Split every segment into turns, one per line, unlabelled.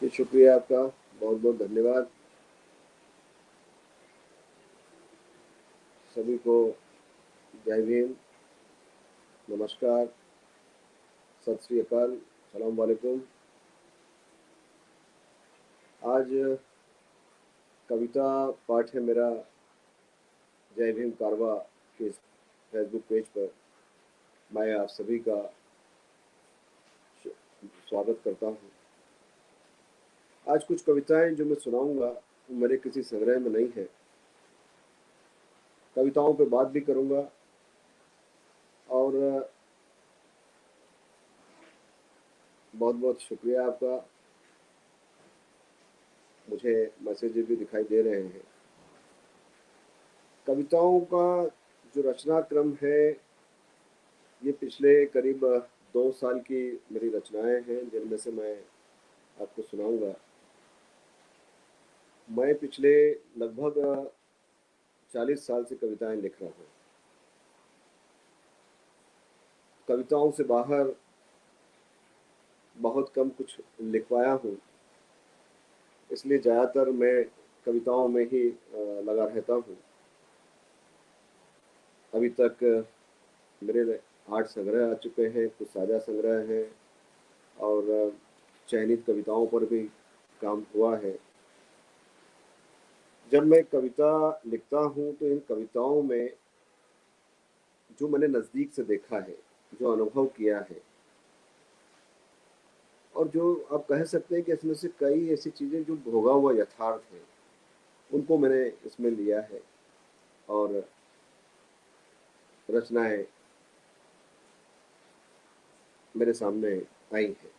जी, शुक्रिया आपका, बहुत बहुत धन्यवाद। सभी को जय भीम, नमस्कार, सत श्री अकाल, सलाम वालेकुम। आज कविता पाठ है मेरा जय भीम कारवा के फेसबुक पेज पर। मैं आप सभी का स्वागत करता हूँ। आज कुछ कविताएं जो मैं सुनाऊंगा वो मेरे किसी संग्रह में नहीं है। कविताओं पे बात भी करूंगा और बहुत बहुत शुक्रिया आपका। मुझे मैसेज भी दिखाई दे रहे हैं। कविताओं का जो रचना क्रम है ये पिछले करीब 2 साल की मेरी रचनाएं हैं जिनमें से मैं आपको सुनाऊंगा। मैं पिछले लगभग 40 साल से कविताएं लिख रहा हूँ। कविताओं से बाहर बहुत कम कुछ लिख पाया हूँ, इसलिए ज़्यादातर मैं कविताओं में ही लगा रहता हूँ। अभी तक मेरे 8 संग्रह आ चुके हैं, कुछ साझा संग्रह हैं और चयनित कविताओं पर भी काम हुआ है। जब मैं कविता लिखता हूँ तो इन कविताओं में जो मैंने नज़दीक से देखा है, जो अनुभव किया है और जो आप कह सकते हैं कि इसमें से कई ऐसी चीज़ें जो भोगा हुआ यथार्थ है, उनको मैंने इसमें लिया है और रचनाएं मेरे सामने आई हैं।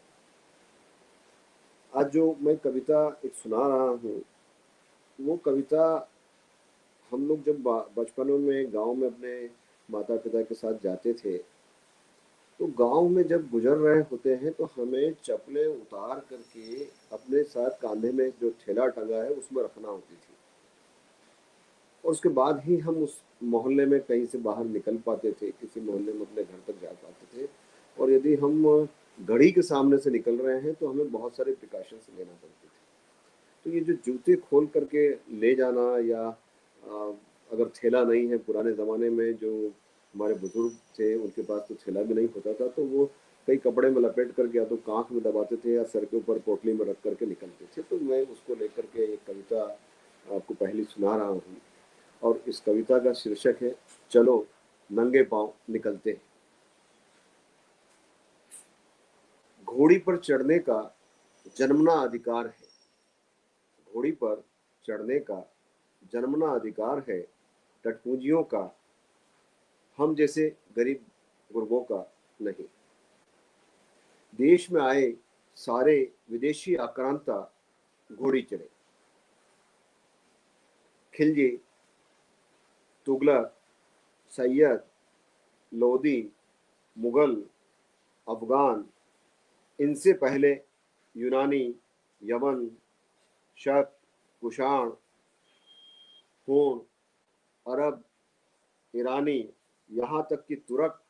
आज जो मैं कविता एक सुना रहा हूँ, वो कविता हम लोग जब बचपन में गांव में अपने माता पिता के साथ जाते थे, तो गांव में जब गुजर रहे होते हैं तो हमें चप्पलें उतार करके अपने साथ कांधे में जो थैला टंगा है उसमें रखना होती थी और उसके बाद ही हम उस मोहल्ले में कहीं से बाहर निकल पाते थे, किसी मोहल्ले में अपने घर तक जा पाते थे। और यदि हम घड़ी के सामने से निकल रहे हैं तो हमें बहुत सारे प्रिकॉशंस लेना पड़ते थे। तो ये जो जूते खोल करके ले जाना या अगर थैला नहीं है, पुराने ज़माने में जो हमारे बुजुर्ग थे उनके पास तो थैला भी नहीं होता था, तो वो कई कपड़े में लपेट करके या तो कांख में दबाते थे या सर के ऊपर पोटली में रख करके निकलते थे। तो मैं उसको लेकर के एक कविता आपको पहली सुना रहा हूँ और इस कविता का शीर्षक है चलो नंगे पांव निकलते हैं। घोड़ी पर चढ़ने का जन्मना अधिकार है, घोड़ी पर चढ़ने का जन्मना अधिकार है, टटपूंजियों का, हम जैसे गरीब गुरबों का नहीं। देश में आए सारे विदेशी आक्रांता घोड़ी चढ़े। खिलजी, तुगलक, सैयद, लोदी, मुगल, अफगान, इनसे पहले यूनानी, यमन, शक, कुषाण, हूण, अरब, ईरानी, यहाँ तक कि तुर्क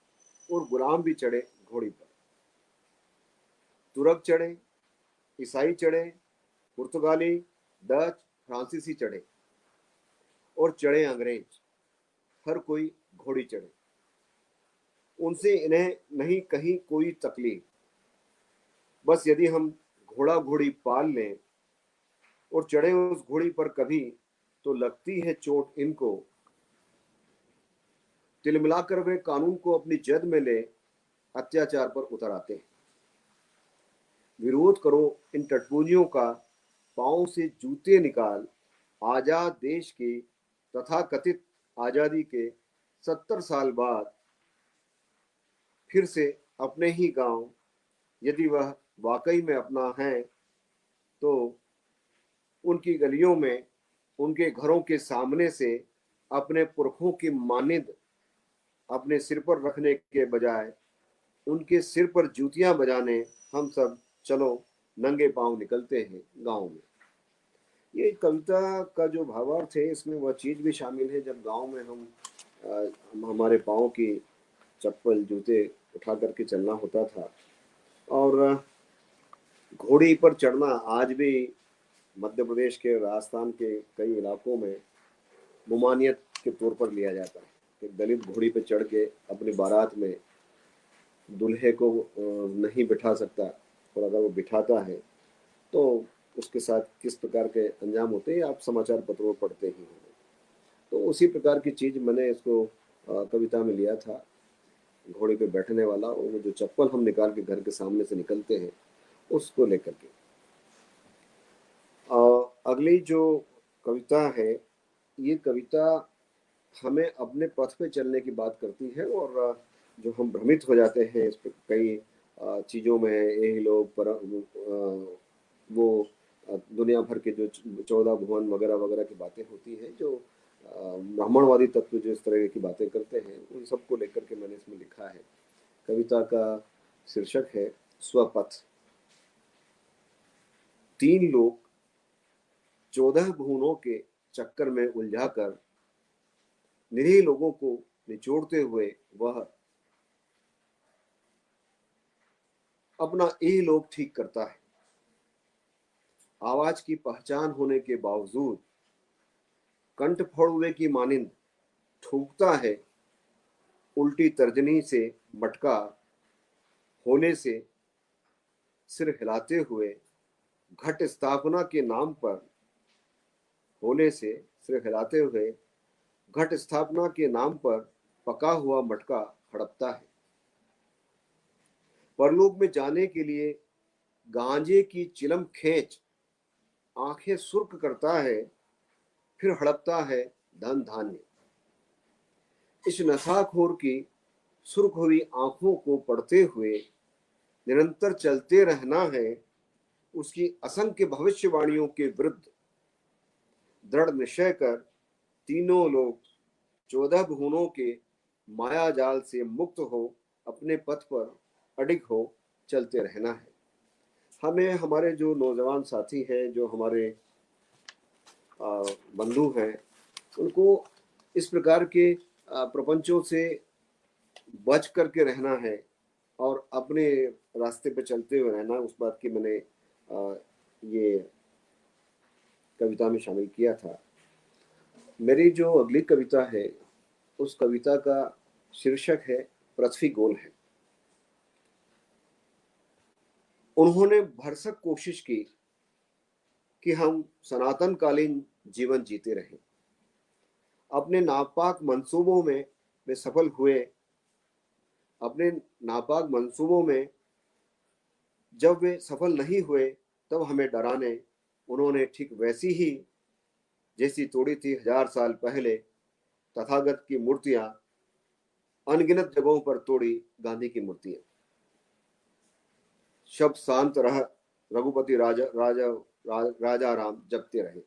और गुलाम भी चढ़े घोड़ी पर। तुर्क चढ़े, ईसाई चढ़े, पुर्तगाली, डच, फ्रांसीसी चढ़े और चढ़े अंग्रेज। हर कोई घोड़ी चढ़े। उनसे इन्हें नहीं कहीं कोई तकलीफ। बस यदि हम घोड़ा घोड़ी पाल लें और चढ़े उस घोड़ी पर कभी, तो लगती है चोट इनको। तिलमिलाकर वे कानून को अपनी जद में ले अत्याचार पर उतर आते हैं। विरोध करो इन टटपूंजियों का, पांव से जूते निकाल। आजाद देश के तथा कथित आजादी के 70 साल बाद फिर से अपने ही गांव, यदि वह वाकई में अपना है, तो उनकी गलियों में, उनके घरों के सामने से अपने पुरखों की मानिंद अपने सिर पर रखने के बजाय उनके सिर पर जूतियां बजाने हम सब चलो नंगे पांव निकलते हैं गांव में। ये कविता का जो भावार्थ है इसमें वह चीज भी शामिल है जब गांव में हम हमारे पाँव की चप्पल जूते उठा करके चलना होता था और घोड़ी पर चढ़ना आज भी मध्य प्रदेश के राजस्थान के कई इलाकों में ममानियत के तौर पर लिया जाता है कि दलित घोड़ी पर चढ़ के अपनी बारात में दूल्हे को नहीं बिठा सकता, और अगर वो बिठाता है तो उसके साथ किस प्रकार के अंजाम होते हैं आप समाचार पत्रों में पढ़ते ही होंगे। तो उसी प्रकार की चीज़ मैंने इसको कविता में लिया था। घोड़े पे बैठने वाला, और वो जो चप्पल हम निकाल के घर के सामने से निकलते हैं उसको लेकर के। अगली जो कविता है, ये कविता हमें अपने पथ पे चलने की बात करती है, और जो हम भ्रमित हो जाते हैं इस पर कई चीज़ों में, यही लोग पर वो दुनिया भर के जो 14 भुवन वगैरह वगैरह की बातें होती हैं, जो ब्राह्मणवादी तत्व जो इस तरह की बातें करते हैं, उन सबको लेकर के मैंने इसमें लिखा है। कविता का शीर्षक है स्वपथ। 3 लोग 14 भुवनों के चक्कर में उलझाकर निरीह लोगों को निचोड़ते हुए वह अपना लोग ठीक करता है। आवाज की पहचान होने के बावजूद कंठ फोड़वे की मानिंद ठूकता है। उल्टी तर्जनी से मटका होने से सिर हिलाते हुए घट स्थापना के नाम पर होने से सिर हिलाते हुए घट स्थापना के नाम पर पका हुआ मटका हड़पता है। परलोक में जाने के लिए गांजे की चिलम खींच आंखें सुर्ख करता है, फिर हड़पता है धन धान्य। इस नशाखोर की सुर्ख हुई आंखों को पढ़ते हुए निरंतर चलते रहना है उसकी असंख्य भविष्यवाणियों के विरुद्ध। दृढ़ निश्चय कर तीनों लोग 14 भुवनों के माया जाल से मुक्त हो अपने पथ पर अडिग हो चलते रहना है। हमें हमारे जो नौजवान साथी हैं, जो हमारे बंधु हैं, उनको इस प्रकार के प्रपंचों से बच करके रहना है और अपने रास्ते पे चलते हुए रहना। उस बात की मैंने ये कविता में शामिल किया था। मेरी जो अगली कविता है, उस कविता का शीर्षक है पृथ्वी गोल है। उन्होंने भरसक कोशिश की कि हम सनातन कालीन जीवन जीते रहें। अपने नापाक मंसूबों में वे सफल हुए। अपने नापाक मंसूबों में जब वे सफल नहीं हुए, तब हमें डराने उन्होंने ठीक वैसी ही जैसी तोड़ी थी 1000 साल पहले तथागत की मूर्तियां, अनगिनत जगहों पर तोड़ी गांधी की मूर्तियां। शब्द शांत रह, रघुपति राजा राजा राजा राम जपते रहे।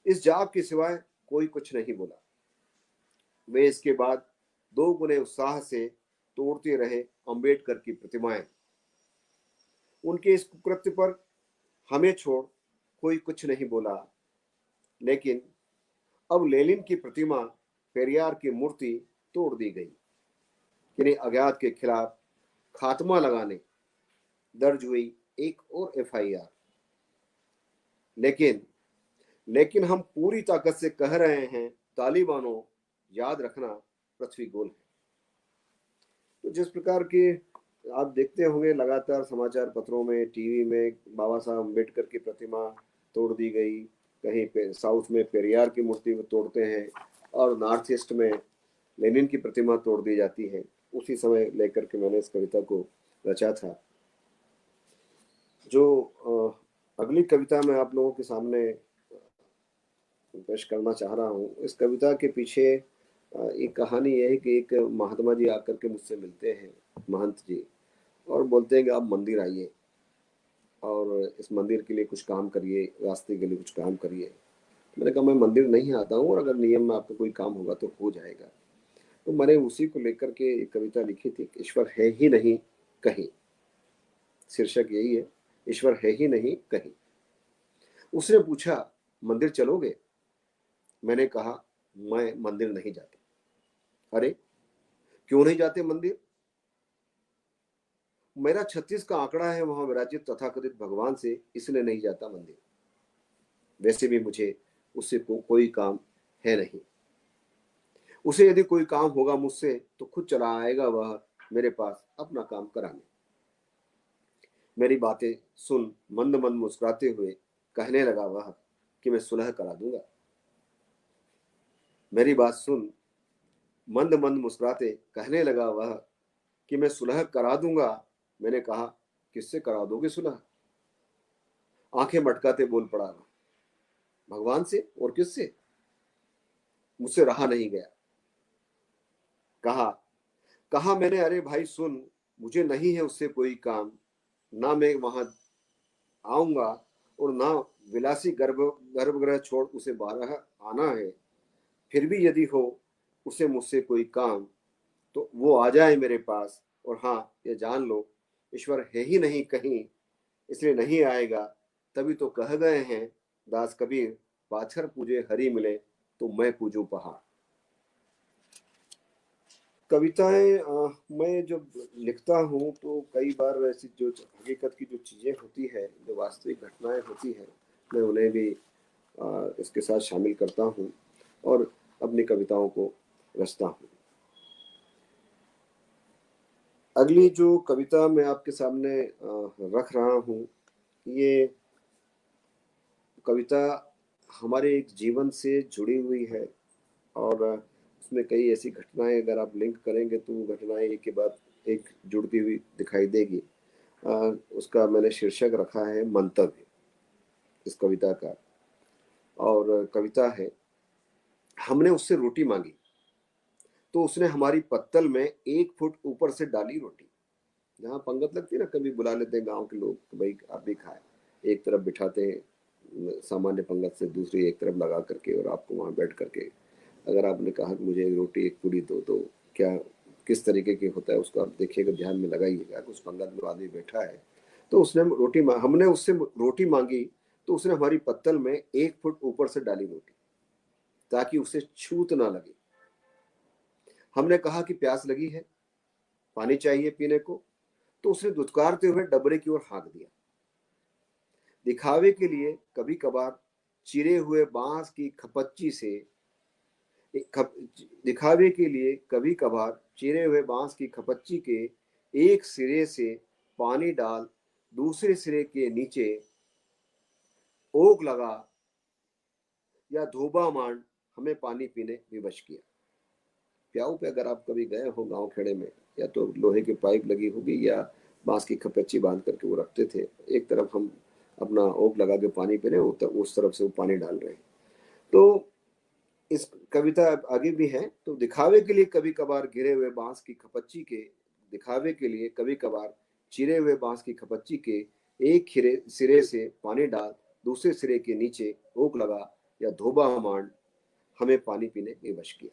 इस जाप के सिवाय कोई कुछ नहीं बोला। वे इसके बाद 2 गुने उत्साह से तोड़ते रहे अंबेडकर की प्रतिमाएं। उनके इस कुकृत्य पर हमें छोड़ कोई कुछ नहीं बोला। लेकिन अब लेनिन की प्रतिमा, पेरियार की मूर्ति तोड़ दी गई। किन्हीं अज्ञात के खिलाफ खात्मा लगाने दर्ज हुई एक और FIR। लेकिन लेकिन हम पूरी ताकत से कह रहे हैं, तालिबानों, याद रखना पृथ्वी गोल है। तो जिस प्रकार के आप देखते होंगे लगातार समाचार पत्रों में, टीवी में, बाबा साहब अम्बेडकर की प्रतिमा तोड़ दी गई, कहीं पे साउथ में पेरियार की मूर्ति तोड़ते हैं, और नॉर्थ ईस्ट में लेनिन की प्रतिमा तोड़ दी जाती है। उसी समय लेकर के मैंने इस कविता को रचा था। जो अगली कविता मैं आप लोगों के सामने पेश करना चाह रहा हूँ, इस कविता के पीछे एक कहानी यह है कि एक महात्मा जी आकर के मुझसे मिलते हैं, महंत जी, और बोलते हैं कि आप मंदिर आइए और इस मंदिर के लिए कुछ काम करिए, रास्ते के लिए कुछ काम करिए। मैंने कहा मैं मंदिर नहीं आता हूँ, और अगर नियम में आपको कोई काम होगा तो हो जाएगा। तो मैंने उसी को लेकर के एक कविता लिखी थी, ईश्वर है ही नहीं कहीं। शीर्षक यही है, ईश्वर है ही नहीं कहीं। उसने पूछा मंदिर चलोगे? मैंने कहा मैं मंदिर नहीं जाता। अरे क्यों नहीं जाते मंदिर? मेरा 36 का आंकड़ा है वहां विराजित तथाकथित भगवान से, इसलिए नहीं जाता मंदिर। वैसे भी मुझे उससे कोई काम है नहीं। उसे यदि कोई काम होगा मुझसे तो खुद चला आएगा वह मेरे पास अपना काम कराने। मेरी बातें सुन मंद मंद मुस्कुराते हुए कहने लगा वह कि मैं सुलह करा दूंगा। मेरी बात सुन मंद मंद मुस्कुराते कहने लगा वह कि मैं सुलह करा दूंगा। मैंने कहा, किससे करा दोगे सुलह? आंखें मटकाते बोल पड़ा वह, भगवान से, और किससे? मुझसे रहा नहीं गया। कहा कहा मैंने, अरे भाई सुन, मुझे नहीं है उससे कोई काम, ना मैं वहां आऊंगा और ना विलासी गर्भगृह छोड़ उसे बाहर आना है। फिर भी यदि हो उसे मुझसे कोई काम तो वो आ जाए मेरे पास। और हाँ, ये जान लो, ईश्वर है ही नहीं कहीं, इसलिए नहीं आएगा। तभी तो कह गए हैं दास कबीर, पाछर पूजे हरि मिले तो मैं पूजू पहाड़। कविताएं मैं जब लिखता हूँ तो कई बार ऐसी जो हकीकत की जो चीजें होती है, जो वास्तविक घटनाएं होती है, मैं उन्हें भी इसके साथ शामिल करता हूँ और अपनी कविताओं को रचता हूँ। अगली जो कविता मैं आपके सामने रख रहा हूँ, ये कविता हमारे एक जीवन से जुड़ी हुई है और उसमें कई ऐसी घटनाएं अगर आप लिंक करेंगे तो वो घटनाएं एक के बाद एक जुड़ती हुई दिखाई देगी। उसका मैंने शीर्षक रखा है मंतव्य, इस कविता का। और कविता है, हमने उससे रोटी मांगी तो उसने हमारी पत्तल में 1 फुट ऊपर से डाली रोटी। जहाँ पंगत लगती है ना, कभी बुला लेते हैं गांव के लोग कि भाई आप भी खाए, एक तरफ बिठाते हैं सामान्य पंगत से, दूसरी एक तरफ लगा करके, और आपको वहां बैठ करके अगर आपने कहा कि मुझे एक रोटी एक पूरी दो, तो क्या किस तरीके की होता है उसको आप देखिएगा, ध्यान में लगाइएगा। उस पंगत में आदमी बैठा है तो उसने हमने उससे रोटी मांगी तो उसने हमारी पत्तल में 1 फुट ऊपर से डाली रोटी ताकि उसे छूत ना लगे। हमने कहा कि प्यास लगी है, पानी चाहिए पीने को, तो उसने दुत्कारते हुए डबरे की ओर हाँक दिया। दिखावे के लिए कभी कभार चिरे हुए बांस की खपच्ची से दिखावे के लिए कभी कभार चिरे हुए बांस की खपच्ची के एक सिरे से पानी डाल दूसरे सिरे के नीचे ओक लगा या धोबा मान हमें पानी पीने विवश किया। प्याऊ पे अगर आप कभी गए हो गांव खेड़े में, या तो लोहे की पाइप लगी होगी या बांस की खपच्ची बांध करके वो रखते थे। एक तरफ हम अपना ओक लगा के पानी पी रहे हैं, उस तरफ से वो पानी डाल रहे हैं। तो इस कविता आगे भी है, तो दिखावे के लिए कभी कभार गिरे हुए बांस की खपच्ची के दिखावे के लिए कभी कभार चिरे हुए बांस की खपच्ची के एक सिरे से पानी डाल दूसरे सिरे के नीचे ओक लगा या धोबा मांड हमें पानी पीने विवश किया।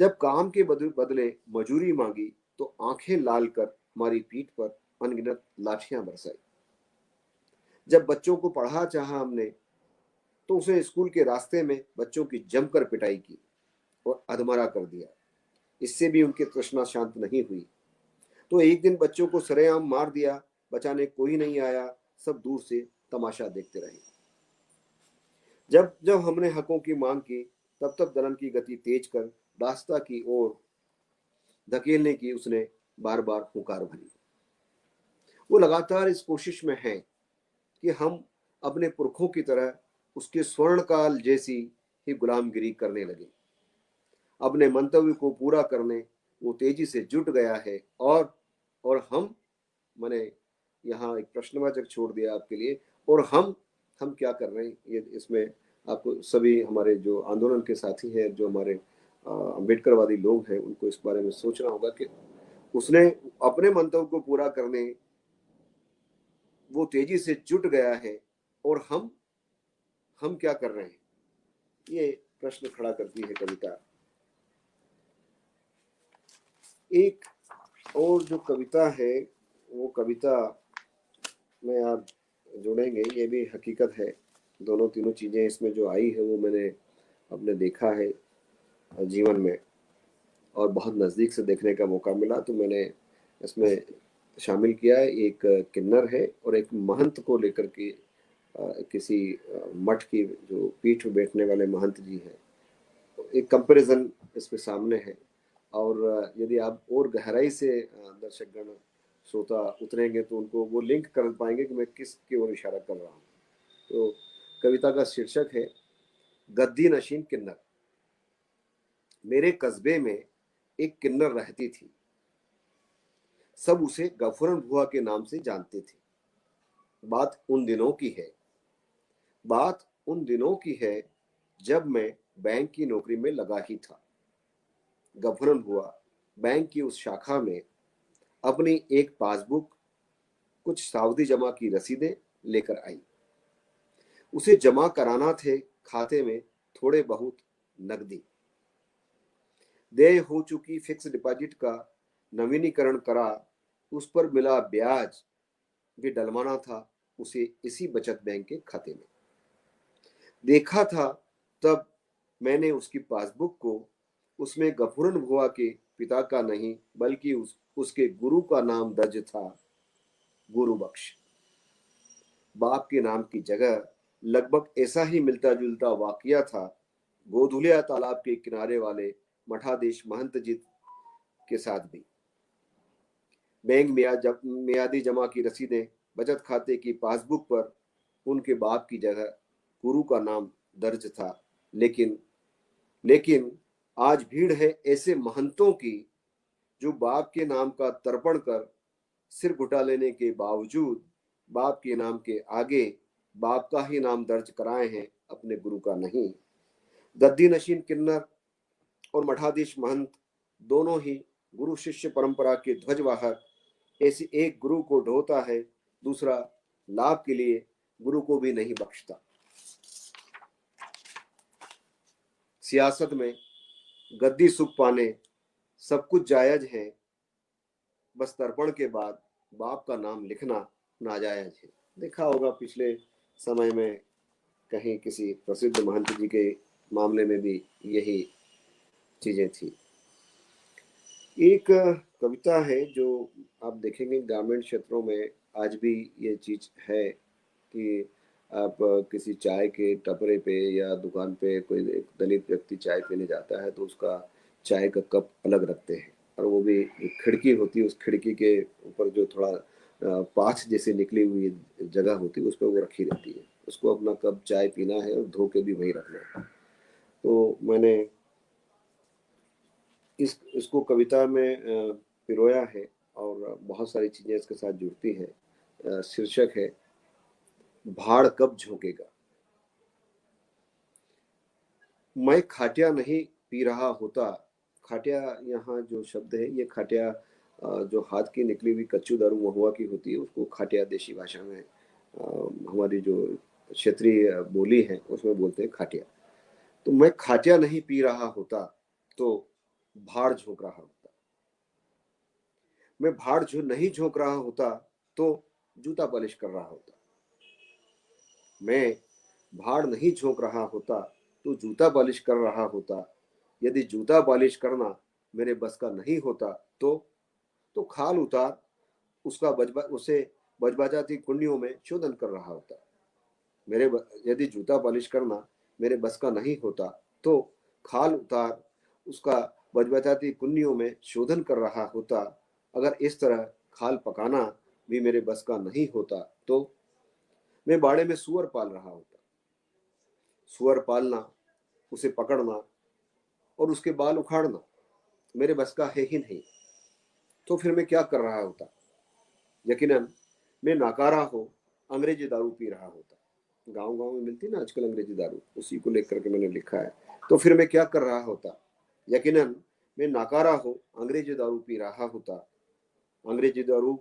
जब काम के बदले मजूरी मांगी तो आंखें लाल कर हमारी पीठ पर अनगिनत लाठियां बरसाई। जब बच्चों को पढ़ा चाहा हमने तो उसे स्कूल के रास्ते में बच्चों की जमकर पिटाई की और अधमरा कर दिया। इससे भी उनकी तृष्णा शांत नहीं हुई तो एक दिन बच्चों को सरेआम मार दिया। बचाने कोई नहीं आया, सब दूर से तमाशा देखते रहे। जब जब हमने हकों की मांग की तब तब दलन की गति तेज कर रास्ता की ओर धकेलने की उसने बार बार हुंकार भरी। वो लगातार इस कोशिश में है कि हम अपने पुरखों की तरह उसके स्वर्ण काल जैसी ही गुलामगिरी करने लगे। अपने मंतव्य को पूरा करने वो तेजी से जुट गया है। और हम, मैंने यहाँ एक प्रश्नवाचक छोड़ दिया आपके लिए, और हम क्या कर रहे हैं? ये इसमें आपको सभी हमारे जो आंदोलन के साथी हैं, जो हमारे अम्बेडकरवादी लोग हैं, उनको इस बारे में सोचना होगा कि उसने अपने मंतव्य को पूरा करने वो तेजी से जुट गया है, और हम क्या कर रहे हैं? ये प्रश्न खड़ा करती है कविता। एक और जो कविता है, वो कविता में आप जोड़ेंगे, ये भी हकीकत है। दोनों तीनों चीजें इसमें जो आई है वो मैंने अपने देखा है जीवन में, और बहुत नज़दीक से देखने का मौका मिला। तो मैंने इसमें शामिल किया है। एक किन्नर है और एक महंत को लेकर के किसी मठ की जो पीठ में बैठने वाले महंत जी हैं, तो एक कंपैरिजन इसमें सामने है। और यदि आप और गहराई से दर्शकगण श्रोता उतरेंगे तो उनको वो लिंक कर पाएंगे कि मैं किस की ओर इशारा कर रहा हूँ। तो कविता का शीर्षक है गद्दी नशीन किन्नर। मेरे कस्बे में एक किन्नर रहती थी, सब उसे गफूरन बुआ के नाम से जानते थे। बात उन दिनों की है, बात उन दिनों की है जब मैं बैंक की नौकरी में लगा ही था। गफूरन बुआ बैंक की उस शाखा में अपनी एक पासबुक, कुछ सावधि जमा की रसीदें लेकर आई। उसे जमा कराना थे खाते में थोड़े बहुत नकदी। देय हो चुकी फिक्स डिपॉजिट का नवीनीकरण करा, उस पर मिला ब्याज भी डलवाना था उसे इसी बचत बैंक के खाते में। देखा था तब मैंने उसकी पासबुक को, उसमें गफूरन बुआ के पिता का नहीं बल्कि उसके गुरु का नाम दर्ज था, गुरु बख्श। बाप के नाम की जगह लगभग ऐसा ही मिलता जुलता वाकया था गोधुलिया तालाब के किनारे वाले मठाधीश महंत जी के साथ भी। बैंक मियादी जमा की रसीदें, बचत खाते की पासबुक पर उनके बाप की जगह गुरु का नाम दर्ज था। लेकिन लेकिन आज भीड़ है ऐसे महंतों की जो बाप के नाम का तर्पण कर सिर घुटा लेने के बावजूद बाप के नाम के आगे बाप का ही नाम दर्ज कराए हैं, अपने गुरु का नहीं। गद्दी नशीन किन्नर और मठाधीश महंत दोनों ही गुरु शिष्य परंपरा के ध्वजवाहक। ऐसी एक गुरु को ढोता है, दूसरा लाभ के लिए गुरु को भी नहीं बख्शता। सियासत में गद्दी सुख पाने सब कुछ जायज है, बस तर्पण के बाद बाप का नाम लिखना नाजायज है। देखा होगा पिछले समय में कहीं किसी प्रसिद्ध महंत जी के मामले में भी यही चीजें थी। एक कविता है जो आप देखेंगे ग्रामीण क्षेत्रों में आज भी ये चीज है कि आप किसी चाय के टपरे पे या दुकान पे कोई एक दलित व्यक्ति चाय पीने जाता है तो उसका चाय का कप अलग रखते हैं, और वो भी एक खिड़की होती है, उस खिड़की के ऊपर जो थोड़ा पाछ जैसे निकली हुई जगह होती है उस पर वो रखी रहती है। उसको अपना कप चाय पीना है और धो के भी वहीं रखना है। तो मैंने इसको कविता में पिरोया है और बहुत सारी चीजें इसके साथ जुड़ती है। शीर्षक है भाड़ कब झोंकेगा। मैं खाटिया नहीं पी रहा होता। खाटिया यहाँ जो शब्द है ये खाटिया जो हाथ की निकली हुई कच्चू दारू महुआ की होती है उसको खाटिया देशी भाषा में हमारी जो क्षेत्रीय बोली है उसमें बोलते हैं खाटिया। तो मैं खाटिया नहीं पी रहा होता तो भाड़ झोंक रहा होता। मैं भाड़ जो नहीं झोंक रहा होता तो जूता पॉलिश कर रहा होता। मैं भाड़ नहीं झोंक रहा होता तो जूता पॉलिश कर रहा होता। यदि जूता पॉलिश करना मेरे बस का नहीं होता तो खाल उतार उसका उसे बजबजाती कुंडियों में शोधन कर रहा होता। यदि जूता पॉलिश करना मेरे बस का नहीं होता तो खाल उतार उसका बजबजाती कुंडियों में शोधन कर रहा होता। अगर इस तरह खाल पकाना भी मेरे बस का नहीं होता तो मैं बाड़े में सुअर पाल रहा होता। सुअर पालना, उसे पकड़ना और उसके बाल उखाड़ना मेरे बस का है ही नहीं। तो फिर मैं क्या कर रहा होता? यकीनन मैं नाकारा हो अंग्रेजी दारू पी रहा होता। गांव गांव में मिलती ना आजकल अंग्रेजी दारू, उसी को लेकर के मैंने लिखा है। तो फिर मैं क्या कर रहा होता? यकीनन मैं नाकारा हो अंग्रेजी दारू पी रहा होता। अंग्रेजी दारू,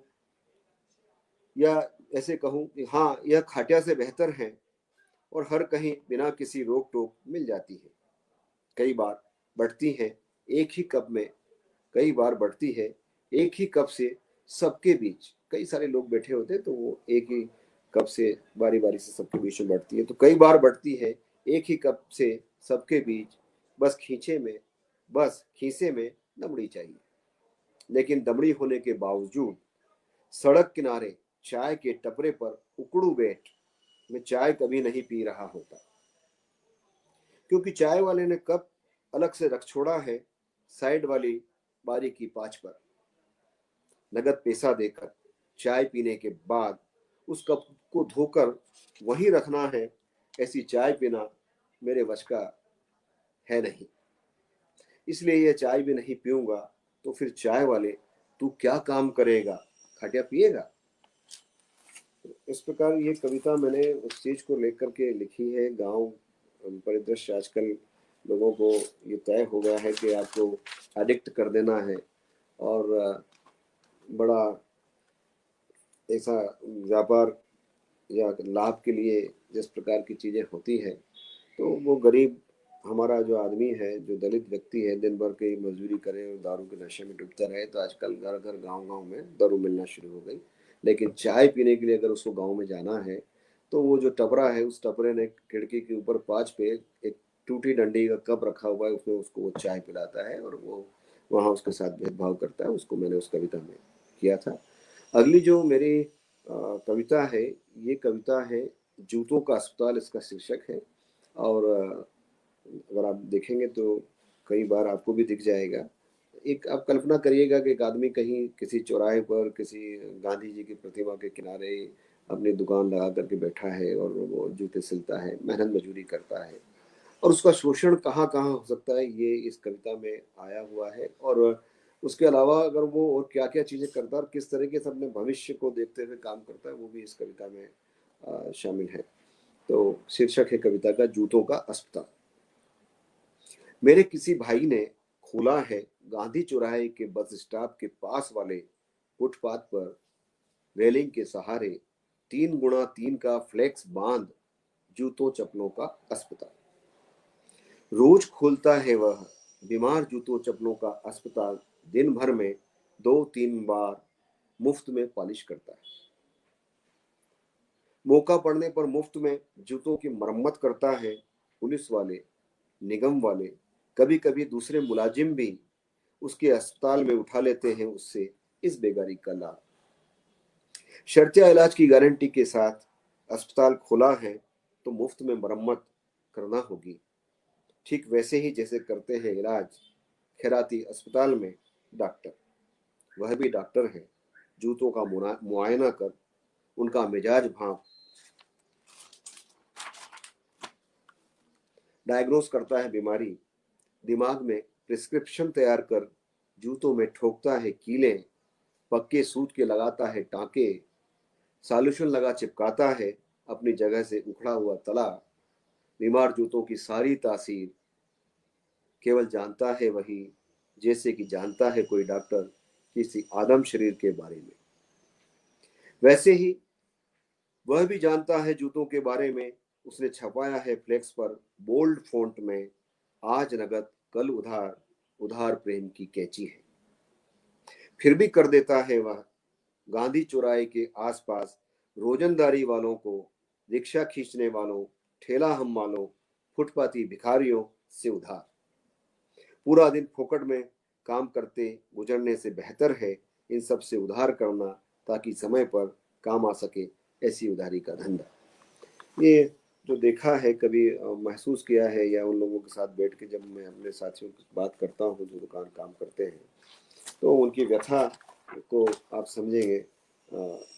या ऐसे कहूं कि हाँ यह खाटिया से बेहतर है और हर कहीं बिना किसी रोक टोक मिल जाती है। कई बार बढ़ती है एक ही कप में, कई बार बढ़ती है एक ही कप से सबके बीच। कई सारे लोग बैठे होते हैं तो वो एक ही कप से बारी बारी से सबके बीच में बढ़ती है। तो कई बार बढ़ती है एक ही कप से सबके बीच। बस खींचे में, बस खीसे में दमड़ी चाहिए। लेकिन दमड़ी होने के बावजूद सड़क किनारे चाय के टपरे पर उकड़ू बैठ मैं चाय कभी नहीं पी रहा होता, क्योंकि चाय वाले ने कप अलग से रख छोड़ा है साइड वाली बारी की पाच पर। नगद पैसा देकर चाय पीने के बाद उस कप को धोकर वहीं रखना है, ऐसी चाय पीना मेरे वश का है नहीं। इसलिए ये चाय भी नहीं पीऊंगा। तो फिर चाय वाले तू क्या काम करेगा, खटिया पिएगा? इस प्रकार ये कविता मैंने उस चीज को लेकर के लिखी है। गांव परिदृश्य आजकल लोगों को ये तय हो गया है कि आपको एडिक्ट कर देना है, और बड़ा ऐसा व्यापार या लाभ के लिए जिस प्रकार की चीजें होती है, तो वो गरीब हमारा जो आदमी है, जो दलित व्यक्ति है, दिन भर की मजदूरी करे और दारू के नशे में डूबता रहे। तो आजकल घर घर गांव गांव में दारू मिलना शुरू हो गई। लेकिन चाय पीने के लिए अगर उसको गांव में जाना है, तो वो जो टपरा है, उस टपरे ने खिड़की के ऊपर पाँच पे एक टूटी डंडी का कप रखा हुआ है, उसमें उसको वो चाय पिलाता है और वो वहाँ उसके साथ भेदभाव करता है। उसको मैंने उस कविता में किया था। अगली जो मेरी कविता है, ये कविता है जूतों का अस्पताल, इसका शीर्षक है। और अगर आप देखेंगे तो कई बार आपको भी दिख जाएगा। एक आप कल्पना करिएगा कि एक आदमी कहीं किसी चौराहे पर किसी गांधी जी की प्रतिमा के किनारे अपनी दुकान लगा करके बैठा है और वो जूते सिलता है, मेहनत मजदूरी करता है, और उसका शोषण कहाँ कहाँ हो सकता है, ये इस कविता में आया हुआ है। और उसके अलावा अगर वो और क्या क्या चीज़ें करता है और किस तरीके से अपने भविष्य को देखते हुए काम करता है, वो भी इस कविता में शामिल है। तो शीर्षक है कविता का जूतों का अस्पताल। मेरे किसी भाई ने खोला है गांधी चौराहे के बस स्टॉप के पास वाले फुटपाथ पर रेलिंग के सहारे 3x3 का फ्लेक्स बांध जूतों चप्पलों का अस्पताल। रोज खोलता है वह बीमार जूतों चप्पलों का अस्पताल। दिन भर में 2-3 बार मुफ्त में पॉलिश करता है। मौका पड़ने पर मुफ्त में जूतों की मरम्मत करता है। पुलिस वाले, निगम वाले, कभी कभी दूसरे मुलाजिम भी उसके अस्पताल में उठा लेते हैं उससे इस बेगारी का लाभ। शर्तिया इलाज की गारंटी के साथ अस्पताल खोला है, तो मुफ्त में मरम्मत करना होगी, ठीक वैसे ही जैसे करते हैं इलाज खैराती अस्पताल में डॉक्टर। वह भी डॉक्टर है, जूतों का मुआयना कर उनका मिजाज भाप डायग्नोस करता है बीमारी। दिमाग में प्रिस्क्रिप्शन तैयार कर जूतों में ठोकता है कीले, पक्के सूत के लगाता है टांके, सॉल्यूशन लगा चिपकाता है अपनी जगह से उखड़ा हुआ तला। बीमार जूतों की सारी तासीर केवल जानता है वही, जैसे कि जानता है कोई डॉक्टर किसी आदम शरीर के बारे में। वैसे ही वह भी जानता है जूतों के बारे में। उसने छपाया है फ्लेक्स पर बोल्ड फॉन्ट में, आज नगद कल उधार, उधार प्रेम की कैची है। फिर भी कर देता है वह गांधी चौराहे के आसपास रोजंदारी वालों को, रिक्शा खींचने वालों, ठेला हम वालों, फुटपाती भिखारियों से उधार। पूरा दिन फोकट में काम करते गुजरने से बेहतर है इन सब से उधार करना, ताकि समय पर काम आ सके ऐसी उधारी का धंधा। ये जो देखा है, कभी महसूस किया है, या उन लोगों के साथ बैठ के जब मैं अपने साथियों की बात करता हूँ जो दुकान काम करते हैं, तो उनकी व्यथा को आप समझेंगे।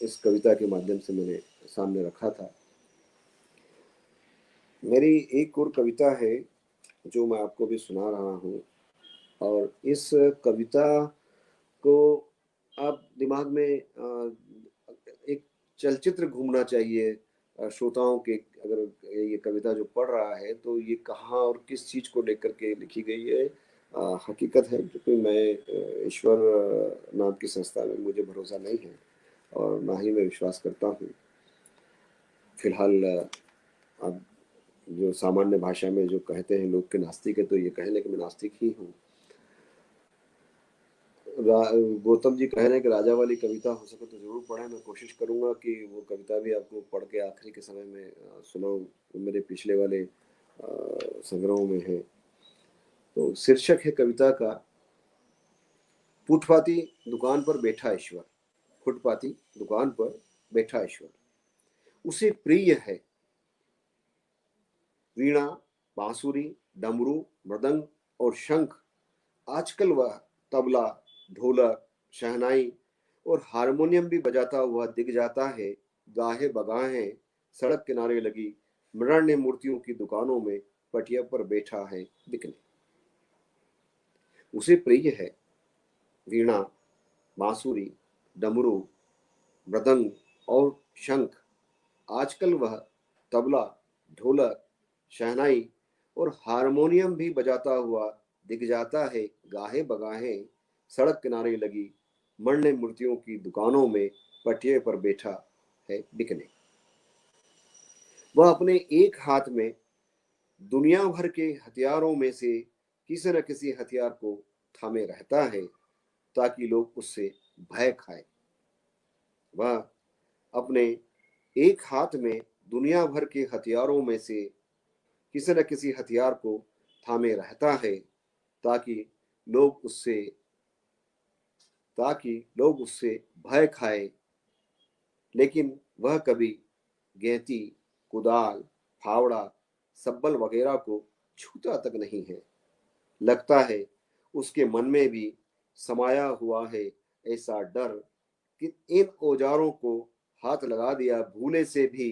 इस कविता के माध्यम से मैंने सामने रखा था। मेरी एक और कविता है जो मैं आपको भी सुना रहा हूँ, और इस कविता को आप दिमाग में एक चलचित्र घूमना चाहिए श्रोताओं के। अगर ये कविता जो पढ़ रहा है तो ये कहाँ और किस चीज़ को लेकर के लिखी गई है। हकीकत है, क्योंकि मैं ईश्वर नाम की संस्था में मुझे भरोसा नहीं है और ना ही मैं विश्वास करता हूँ। फिलहाल अब जो सामान्य भाषा में जो कहते हैं लोग के नास्तिक है, तो ये कहें, लेकिन मैं नास्तिक ही हूँ। गौतम जी कह रहे हैं कि राजा वाली कविता हो सके तो जरूर पढ़ें। मैं कोशिश करूंगा कि वो कविता भी आपको पढ़ के आखिरी के समय में सुनाऊं। वो मेरे पिछले वाले संग्रहों में है। तो शीर्षक है कविता का फुटपाती दुकान पर बैठा ईश्वर। फुटपाती दुकान पर बैठा ईश्वर। उसे प्रिय है वीणा, बांसुरी, डमरू, मृदंग और शंख। आजकल वह तबला, ढोलक, शहनाई और हारमोनियम भी बजाता हुआ दिख जाता है। गाहे बगाहे सड़क किनारे लगी मृण्य मूर्तियों की दुकानों में पटिया पर बैठा है बिकने। उसे प्रिय है वीणा, बांसुरी, डमरू, मृदंग और शंख। आजकल वह तबला, ढोलक, शहनाई और हारमोनियम भी बजाता हुआ दिख जाता है। गाहे बगाहे सड़क किनारे लगी मरने मूर्तियों की दुकानों में पटिए पर बैठा है बिकने। वह अपने एक हाथ में दुनिया भर के हथियारों में से किसी न किसी हथियार को थामे रहता है ताकि लोग उससे भय खाए। वह अपने एक हाथ में दुनिया भर के हथियारों में से किसी न किसी हथियार को थामे रहता है ताकि लोग उससे भय खाए। लेकिन वह कभी गैती, कुदाल, फावड़ा, सब्बल वगैरह को छूता तक नहीं है। लगता है उसके मन में भी समाया हुआ है ऐसा डर कि इन औजारों को हाथ लगा दिया भूले से भी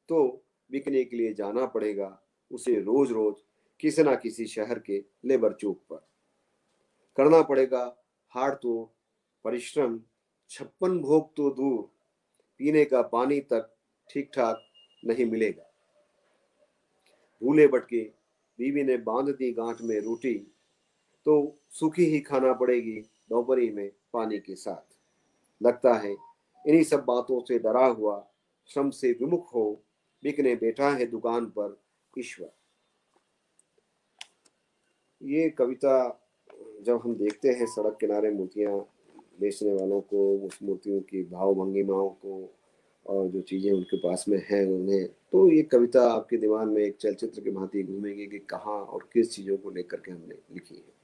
तो बिकने के लिए जाना पड़ेगा उसे रोज रोज किसी ना किसी शहर के लेबर चौक पर। करना पड़ेगा हाड़ तोड़ परिश्रम, 56 भोग तो दूर, पीने का पानी तक ठीक ठाक नहीं मिलेगा। भूले भटके बीवी ने बांध दी गांठ में रोटी तो सूखी ही खाना पड़ेगी दोपहरी में पानी के साथ। लगता है इन्हीं सब बातों से डरा हुआ, श्रम से विमुख हो बिकने बैठा है दुकान पर ईश्वर। ये कविता जब हम देखते हैं सड़क किनारे मूर्तियाँ बेचने वालों को, उस मूर्तियों की भाव भंगिमाओं को और जो चीज़ें उनके पास में हैं उन्हें, तो ये कविता आपके दिमाग में एक चलचित्र की भांति घूमेगी कि कहाँ और किस चीज़ों को लेकर के हमने लिखी है।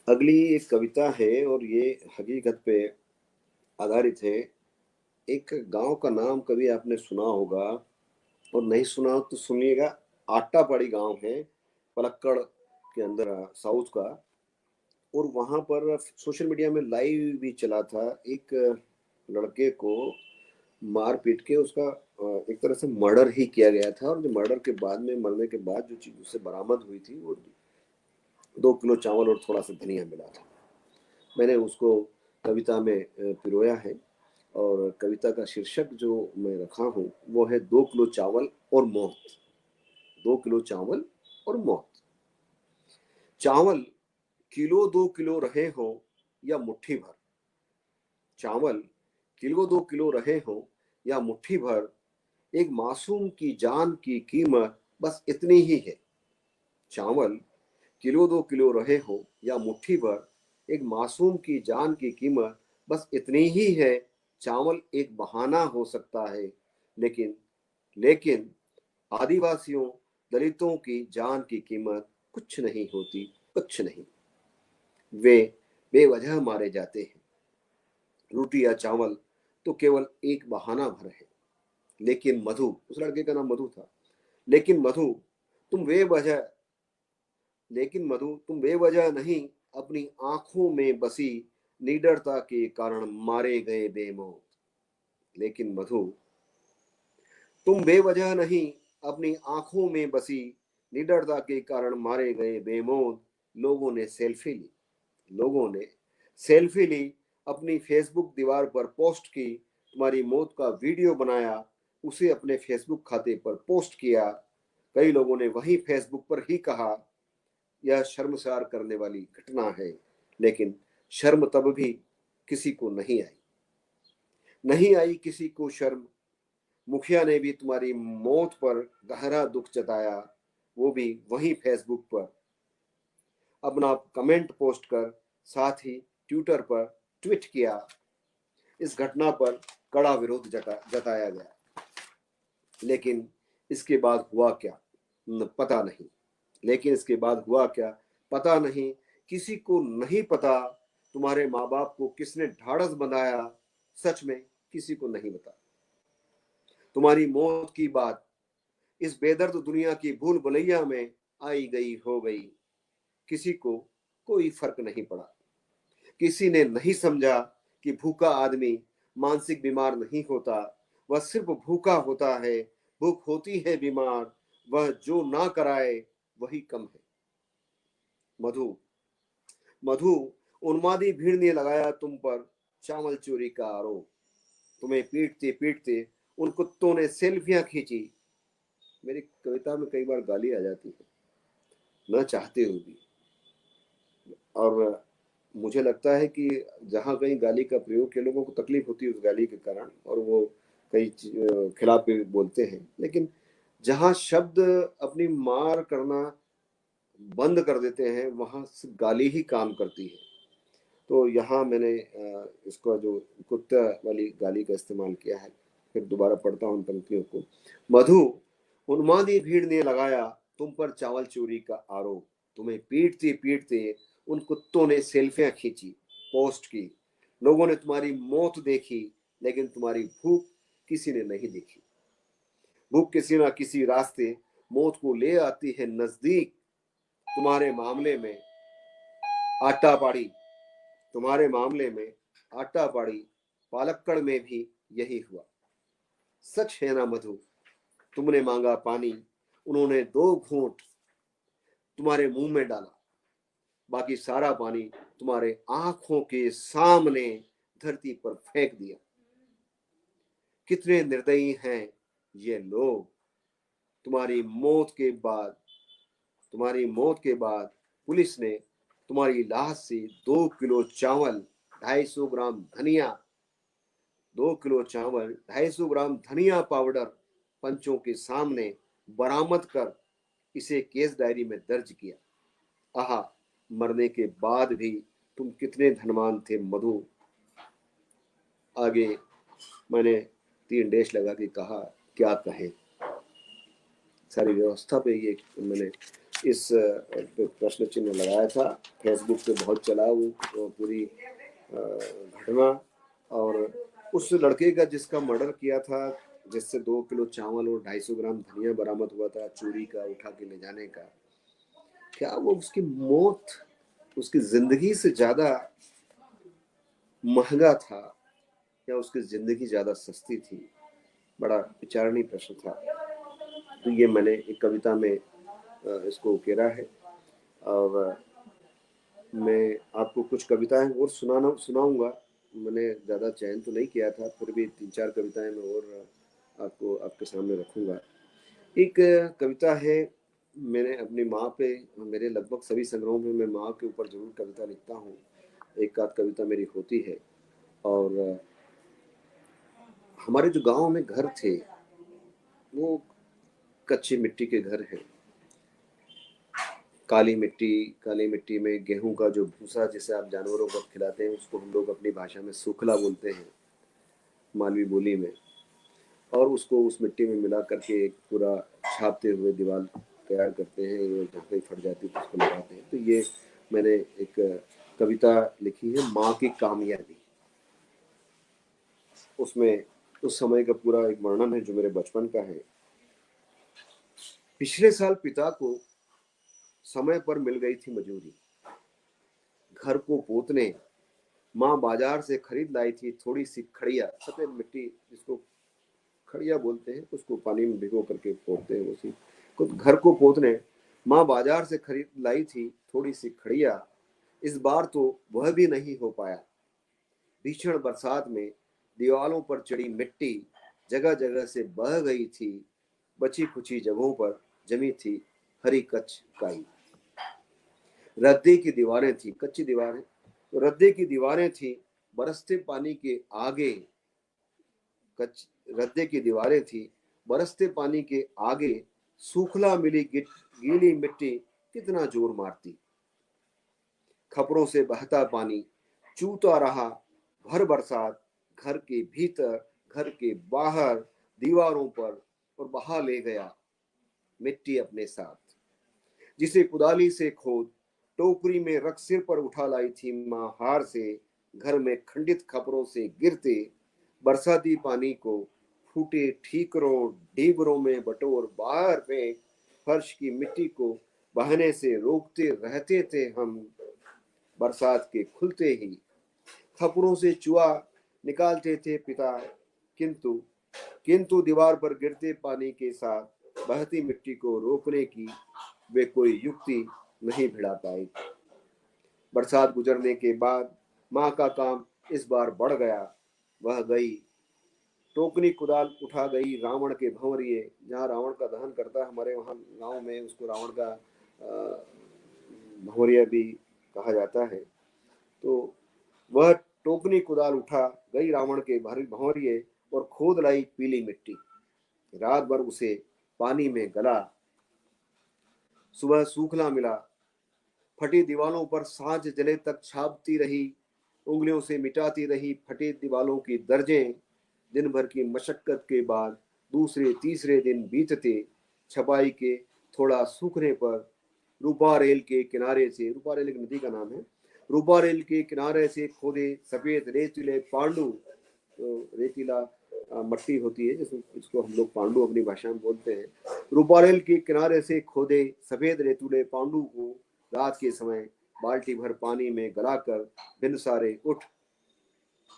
अगली एक कविता है और ये हकीकत पे आधारित है। एक गांव का नाम कभी आपने सुना होगा और नहीं सुना हो तो सुनिएगा। आट्टापाड़ी गांव है पलक्कड़ के अंदर साउथ का। और वहां पर सोशल मीडिया में लाइव भी चला था, एक लड़के को मार पीट के उसका एक तरह से मर्डर ही किया गया था। और जो मर्डर के बाद में, मरने के बाद जो चीज उससे बरामद हुई थी वो 2 किलो चावल और थोड़ा सा धनिया मिला था। मैंने उसको कविता में पिरोया है और कविता का शीर्षक जो मैं रखा हूँ वो है 2 किलो चावल और मौत। 2 किलो चावल और मौत। चावल किलो 2 किलो रहे हो या मुट्ठी भर, चावल किलो 2 किलो रहे हो या मुट्ठी भर, एक मासूम की जान की कीमत बस इतनी ही है। चावल किलो 2 किलो रहे हो या मुट्ठी भर, एक मासूम की जान की कीमत बस इतनी ही है। चावल एक बहाना हो सकता है लेकिन लेकिन आदिवासियों, दलितों की जान की कीमत कुछ नहीं होती, कुछ नहीं। वे बेवजह मारे जाते हैं। रोटी या चावल तो केवल एक बहाना भर है। लेकिन मधु, उस लड़के का नाम मधु था, लेकिन मधु तुम बेवजह लेकिन मधु तुम बेवजह नहीं, अपनी आंखों में बसी निडरता के कारण मारे गए बेमौत। लेकिन मधु तुम बेवजह नहीं, अपनी आंखों में बसी निडरता के कारण मारे गए बेमौत। लोगों ने सेल्फी ली, अपनी फेसबुक दीवार पर पोस्ट की, तुम्हारी मौत का वीडियो बनाया, उसे अपने फेसबुक खाते पर पोस्ट किया। कई लोगों ने वही फेसबुक पर ही कहा यह शर्मसार करने वाली घटना है। लेकिन शर्म तब भी किसी को नहीं आई किसी को शर्म। मुखिया ने भी तुम्हारी मौत पर गहरा दुख जताया, वो भी वही फेसबुक पर अपना कमेंट पोस्ट कर, साथ ही ट्विटर पर ट्वीट किया। इस घटना पर कड़ा विरोध जताया गया। लेकिन इसके बाद हुआ क्या पता नहीं। लेकिन इसके बाद हुआ क्या पता नहीं। किसी को नहीं पता तुम्हारे माँ बाप को किसने ढाढ़स बंधाया, सच में किसी को नहीं पता। तुम्हारी मौत की बात इस बेदर्द दुनिया की भूल भुलैया में आई गई हो गई, किसी को कोई फर्क नहीं पड़ा। किसी ने नहीं समझा कि भूखा आदमी मानसिक बीमार नहीं होता, वह सिर्फ भूखा होता है। भूख होती है बीमार, वह जो ना कराए वही कम है। मधु, मधु, उन्मादी भीड़ ने लगाया तुम पर चावल चोरी का आरोप। तुम्हें पीटते पीटते उन कुत्तों ने सेल्फियां खींची। मेरी कविता में कई बार गाली आ जाती है, न चाहते हुए भी। और मुझे लगता है कि जहाँ कहीं गाली का प्रयोग किया, लोगों को तकलीफ होती है उस गाली के कारण, और वो कई खिलाफ भी बोलते हैं। लेकिन जहाँ शब्द अपनी मार करना बंद कर देते हैं, वहां गाली ही काम करती है। तो यहाँ मैंने इसका जो कुत्ता वाली गाली का इस्तेमाल किया है। फिर दोबारा पढ़ता हूँ उन पंक्तियों को। मधु, उन्मादी भीड़ ने लगाया तुम पर चावल चोरी का आरोप। तुम्हें पीटते पीटते उन कुत्तों ने सेल्फियां खींची, पोस्ट की। लोगों ने तुम्हारी मौत देखी, लेकिन तुम्हारी भूख किसी ने नहीं देखी। भूख किसी ना किसी रास्ते मौत को ले आती है नजदीक। तुम्हारे मामले में आटा पाड़ी तुम्हारे मामले में आटा पाड़ी पालक्कड़ में भी यही हुआ। सच है ना मधु, तुमने मांगा पानी, उन्होंने 2 घूंट तुम्हारे मुंह में डाला। बाकी सारा पानी तुम्हारे आंखों के सामने धरती पर फेंक दिया। कितने निर्दयी हैं ये लोग। तुम्हारी मौत के बाद तुम्हारी मौत के बाद पुलिस ने तुम्हारी लाश से 2 किलो चावल, 250 ग्राम धनिया, 2 किलो चावल, 250 ग्राम धनिया पाउडर पंचों के सामने बरामद कर इसे केस डायरी में दर्ज किया। आहा, मरने के बाद भी तुम कितने धनवान थे मधु। आगे मैंने 3 डैश लगा के कहा, क्या कहें। सारी व्यवस्था पे ये मैंने इस प्रश्न चिन्ह लगाया था। फेसबुक पे बहुत चला वो पूरी घटना। और उस लड़के का जिसका मर्डर किया था, जिससे 2 किलो चावल और 250 ग्राम धनिया बरामद हुआ था चोरी का, उठा के ले जाने का, क्या वो उसकी मौत उसकी जिंदगी से ज्यादा महंगा था, या उसकी जिंदगी ज्यादा सस्ती थी? बड़ा विचारणीय प्रश्न था। तो ये मैंने एक कविता में इसको उकेरा है। और मैं आपको कुछ कविताएं और सुनाऊंगा। मैंने ज़्यादा चयन तो नहीं किया था, फिर भी 3-4 कविताएं मैं और आपको आपके सामने रखूंगा। एक कविता है, मैंने अपनी माँ पे, मेरे लगभग सभी संग्रहों में मैं माँ के ऊपर जरूर कविता लिखता हूँ। एक आध कविता मेरी होती है। और हमारे जो गांव में घर थे वो कच्ची मिट्टी के घर हैं। काली मिट्टी में गेहूं का जो भूसा, जिसे आप जानवरों को खिलाते हैं, उसको हम लोग अपनी भाषा में सूखला बोलते हैं, मालवी बोली में। और उसको उस मिट्टी में मिला करके एक पूरा छापते हुए दीवार तैयार करते हैं। जब कहीं फट जाती है तो उसको लगाते हैं। तो ये मैंने एक कविता लिखी है, माँ की कामयाबी। उसमें उस समय का पूरा एक वर्णन है जो मेरे बचपन का है। पिछले साल पिता को समय पर मिल गई थी मजूरी। घर को पोतने माँ बाजार से खरीद लाई थी थोड़ी सी खड़िया, सफेद मिट्टी जिसको खड़िया बोलते हैं, उसको पानी में भिगो करके पोतते हैं। उसी को घर को पोतने माँ बाजार से खरीद लाई थी थोड़ी सी खड़िया। इस बार तो वह भी नहीं हो पाया। भीषण बरसात में दीवालों पर चढ़ी मिट्टी जगह जगह से बह गई थी। बची खुची जगहों पर जमी थी हरी कच्च काई। रद्दे की दीवारें थी, कच्ची दीवारें, तो रद्दे की दीवारें थी बरसते पानी के आगे। रद्दे की दीवारें थी बरसते पानी के आगे। सूखला मिली गीली मिट्टी कितना जोर मारती। खपड़ों से बहता पानी चूता रहा भर बरसात, घर के भीतर, घर के बाहर, दीवारों पर, और बहा ले गया मिट्टी अपने साथ। जिसे कुदाली से खोद टोकरी में रख सिर पर उठा लाई थी माँ हार से, घर में खंडित खपरों से गिरते बरसाती पानी को फूटे ठीकरों ढीबरों में बटोर बाहर फेंक, फर्श की मिट्टी को बहने से रोकते रहते थे हम। बरसात के खुलते ही खपरों से चुआ निकालते थे पिता, किंतु किंतु दीवार पर गिरते पानी के साथ बहती मिट्टी को रोकने की वे कोई युक्ति नहीं भिड़ा पाई। बरसात गुजरने के बाद माँ का काम इस बार बढ़ गया। वह गई टोकनी कुदाल उठा गई रावण के भंवरिए, जहाँ रावण का दहन करता है हमारे वहाँ गांव में, उसको रावण का भंवरिया भी कहा जाता है। तो वह टोकनी कुदाल उठा गई रावण के भंवरिए और खोद लाई पीली मिट्टी। रात भर उसे पानी में गला, सुबह सूखना मिला। फटी दीवालों पर सांझ जले तक छापती रही, उंगलियों से मिटाती रही फटी दीवालों की दर्जें। दिन भर की मशक्कत के बाद दूसरे तीसरे दिन बीतते, छपाई के थोड़ा सूखने पर रूपा रेल के किनारे से, रूपा रेल एक नदी का नाम है, रूपा रेल के किनारे से खोदे सफेद रेतीले पांडु, तो रेतीला मट्टी होती है जिसको हम लोग पांडु अपनी भाषा में बोलते हैं। रूपा रेल के किनारे से खोदे सफेद रेतीले पांडु को रात के समय बाल्टी भर पानी में गलाकर बिन सारे उठ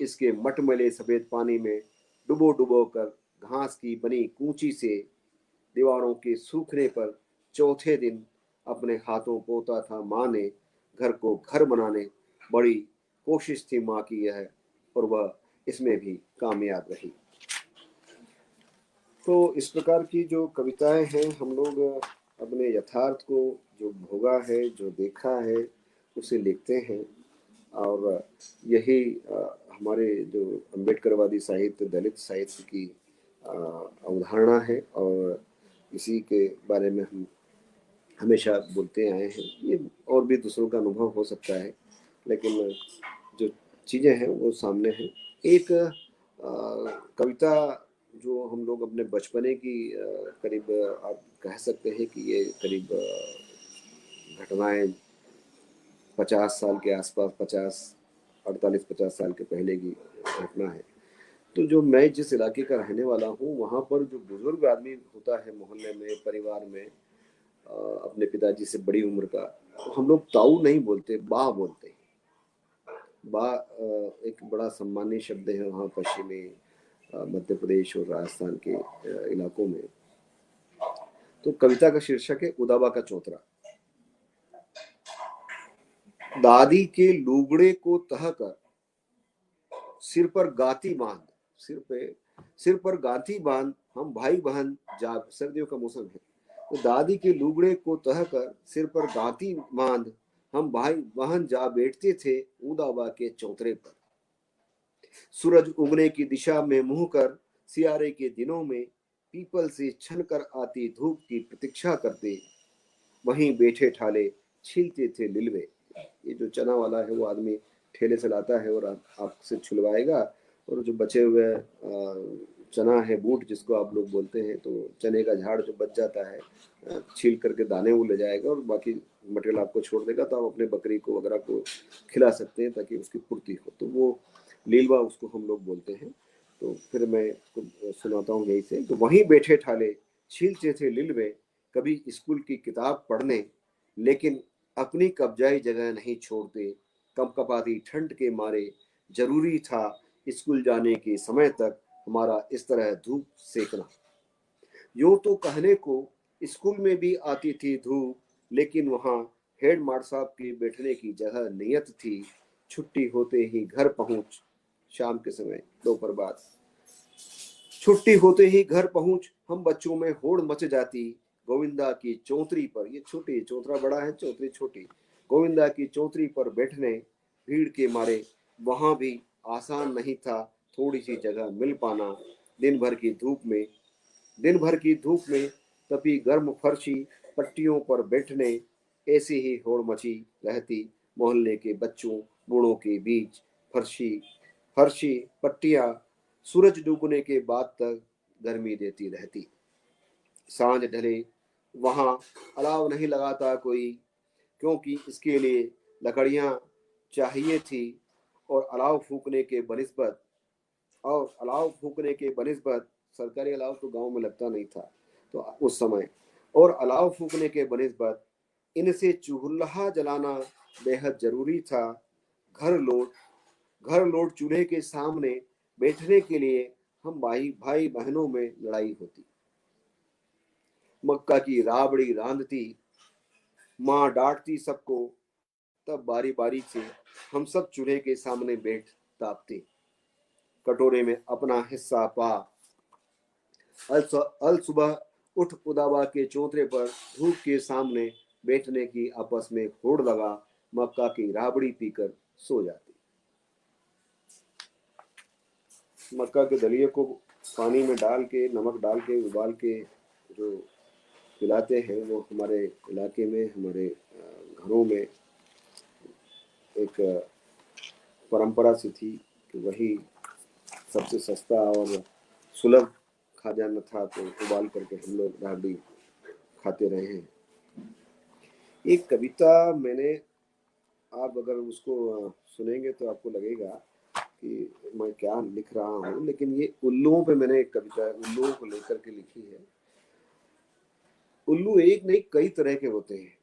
इसके मटमैले सफेद पानी में डुबो डुबो कर घास की बनी कूंची से दीवारों के सूखने पर चौथे दिन अपने हाथों पोता था माँ ने। घर को घर बनाने बड़ी कोशिश थी माँ की यह, और वह इसमें भी कामयाब रही। तो इस प्रकार की जो कविताएं हैं, हम लोग अपने यथार्थ को जो भोगा है, जो देखा है, उसे लिखते हैं। और यही हमारे जो अम्बेडकरवादी साहित्य, दलित साहित्य की अवधारणा है, और इसी के बारे में हम हमेशा बोलते आए हैं। ये और भी दूसरों का अनुभव हो सकता है, लेकिन जो चीज़ें हैं वो सामने हैं। एक कविता जो हम लोग अपने बचपने की करीब आप कह सकते हैं कि ये करीब घटनाएं 50 साल के आसपास, 48-50 साल के पहले की घटना है। तो जो मैं जिस इलाके का रहने वाला हूँ, वहाँ पर जो बुजुर्ग आदमी होता है मोहल्ले में, परिवार में, अपने पिताजी से बड़ी उम्र का, तो हम लोग ताऊ नहीं बोलते, बा बोलते हैं। बा एक बड़ा सम्मानीय शब्द है वहाँ पश्चिमी मध्य प्रदेश और राजस्थान के इलाकों में। तो कविता का शीर्षक है उदाबा का चौतरा। दादी के लुगड़े को तह कर सिर पर गाती बांध, सिर पर गाती बांध हम भाई बहन जाग, सर्दियों का मौसम है, तो दादी के लुगड़े को तह कर सिर पर गाती बांध हम भाई बहन जा बैठते थे उदाबा के चौतरे पर। सूरज उगने की दिशा में मुंह कर सियारे के दिनों में पीपल से छन कर आती धूप की प्रतीक्षा करते, वहीं बैठे ठाले छीलते थे लिलवे। ये जो चना वाला है वो आदमी ठेले से लाता है और आपसे छुलवाएगा, और जो बचे हुए चना है, बूट जिसको आप लोग बोलते हैं, तो चने का झाड़ जो बच जाता है छील करके दाने वो ले जाएगा और बाकी मटेरियल आपको छोड़ देगा, तो आप अपने बकरी को वगैरह को खिला सकते हैं ताकि उसकी पूर्ति हो। तो वो लीलवा उसको हम लोग बोलते हैं। तो फिर मैं इसको सुनाता हूँ यही से। तो वहीं बैठे ठाले छीलते थे लिलवे, कभी स्कूल की किताब पढ़ने, लेकिन अपनी कब्जाई जगह नहीं छोड़ते। कंपकपाती ठंड के मारे जरूरी था स्कूल जाने के समय तक हमारा इस तरह धूप सेकना। यूं तो कहने को स्कूल में भी आती थी धूप, लेकिन वहाँ हेड मास्टर साहब के बैठने की जगह नियत थी। छुट्टी होते ही घर पहुंच, शाम के समय दोपहर बाद छुट्टी होते ही घर पहुंच हम बच्चों में होड़ मच जाती। गोविंदा की चौतरी पर, ये छोटी चौतरा बड़ा है, चौतरी छोटी, गोविंदा की चौतरी पर बैठने भीड़ के मारे वहां भी आसान नहीं था थोड़ी सी जगह मिल पाना। दिन भर की धूप में दिन भर की धूप में तपी गर्म फर्शी पट्टियों पर बैठने ऐसी ही होड़ मची रहती। मोहल्ले के बच्चों बूढ़ों के बीच फर्शी फर्शी पट्टियां सूरज डूबने के बाद तक गर्मी देती रहती। सांझ ढले वहां अलाव नहीं लगाता कोई, क्योंकि इसके लिए लकड़ियां चाहिए थी और अलाव फूकने के बनिस्बत सरकारी अलाव तो गांव में लगता नहीं था तो उस समय, और अलाव फूकने के बनिस्बत इनसे चूल्हा जलाना बेहद जरूरी था। घर लोट घर लोट चूल्हे के सामने बैठने के लिए हम भाई भाई बहनों में लड़ाई होती। मक्का की राबड़ी रांधती माँ, डांटती सबको, तब बारी बारी से हम सब चूल्हे के सामने बैठ तापते, कटोरे में अपना हिस्सा पा। अल सुबह उठ उदाबा के चौतरे पर धूप के सामने बैठने की आपस में होड़ लगा मक्का की राबड़ी पीकर सो जाती। मक्का के दलिए को पानी में डाल के, नमक डाल के, उबाल के जो पिलाते हैं, वो हमारे इलाके में, हमारे घरों में एक परंपरा सी थी कि वही सबसे सस्ता और सुलभ खाद्यान्न था, तो उबाल करके हम लोग राबड़ी खाते रहे हैं। एक कविता मैंने, आप अगर उसको सुनेंगे तो आपको लगेगा कि मैं क्या लिख रहा हूँ, लेकिन ये उल्लुओं पे मैंने एक कविता उल्लुओं को लेकर के लिखी है। उल्लू एक नहीं कई तरह के होते हैं,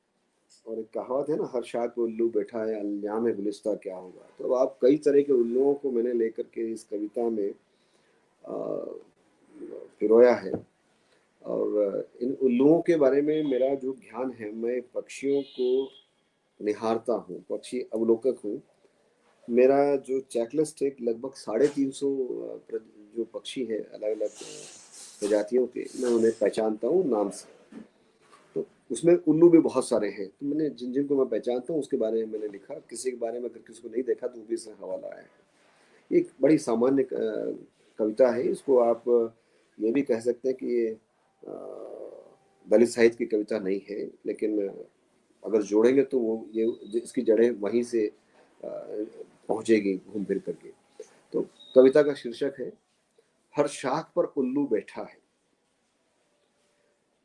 और एक कहावत है ना, हर शाख पे उल्लू बैठा है, अंजाम है गुलिस्ता क्या होगा। तो आप कई तरह के उल्लुओं को मैंने लेकर के इस कविता में पिरोया है। और इन उल्लुओं के बारे में मेरा जो ध्यान है, मैं पक्षियों को निहारता हूँ, पक्षी अवलोकक हूँ। मेरा जो चेकलिस्ट है लगभग 350 जो पक्षी है अलग अलग प्रजातियों के, मैं उन्हें पहचानता हूँ नाम से। तो उसमें उल्लू भी बहुत सारे हैं, तो मैंने जिन जिनको मैं पहचानता हूँ उसके बारे में मैंने लिखा। किसी के बारे में अगर किसी को नहीं देखा तो वो भी इसमें हवाला है। एक बड़ी सामान्य कविता है, इसको आप ये भी कह सकते हैं कि ये दलित साहित्य की कविता नहीं है, लेकिन अगर जोड़ेंगे तो वो ये इसकी जड़ें वहीं से पहुंचेगी घूम फिर करके। तो कविता का शीर्षक है हर शाख पर उल्लू बैठा है।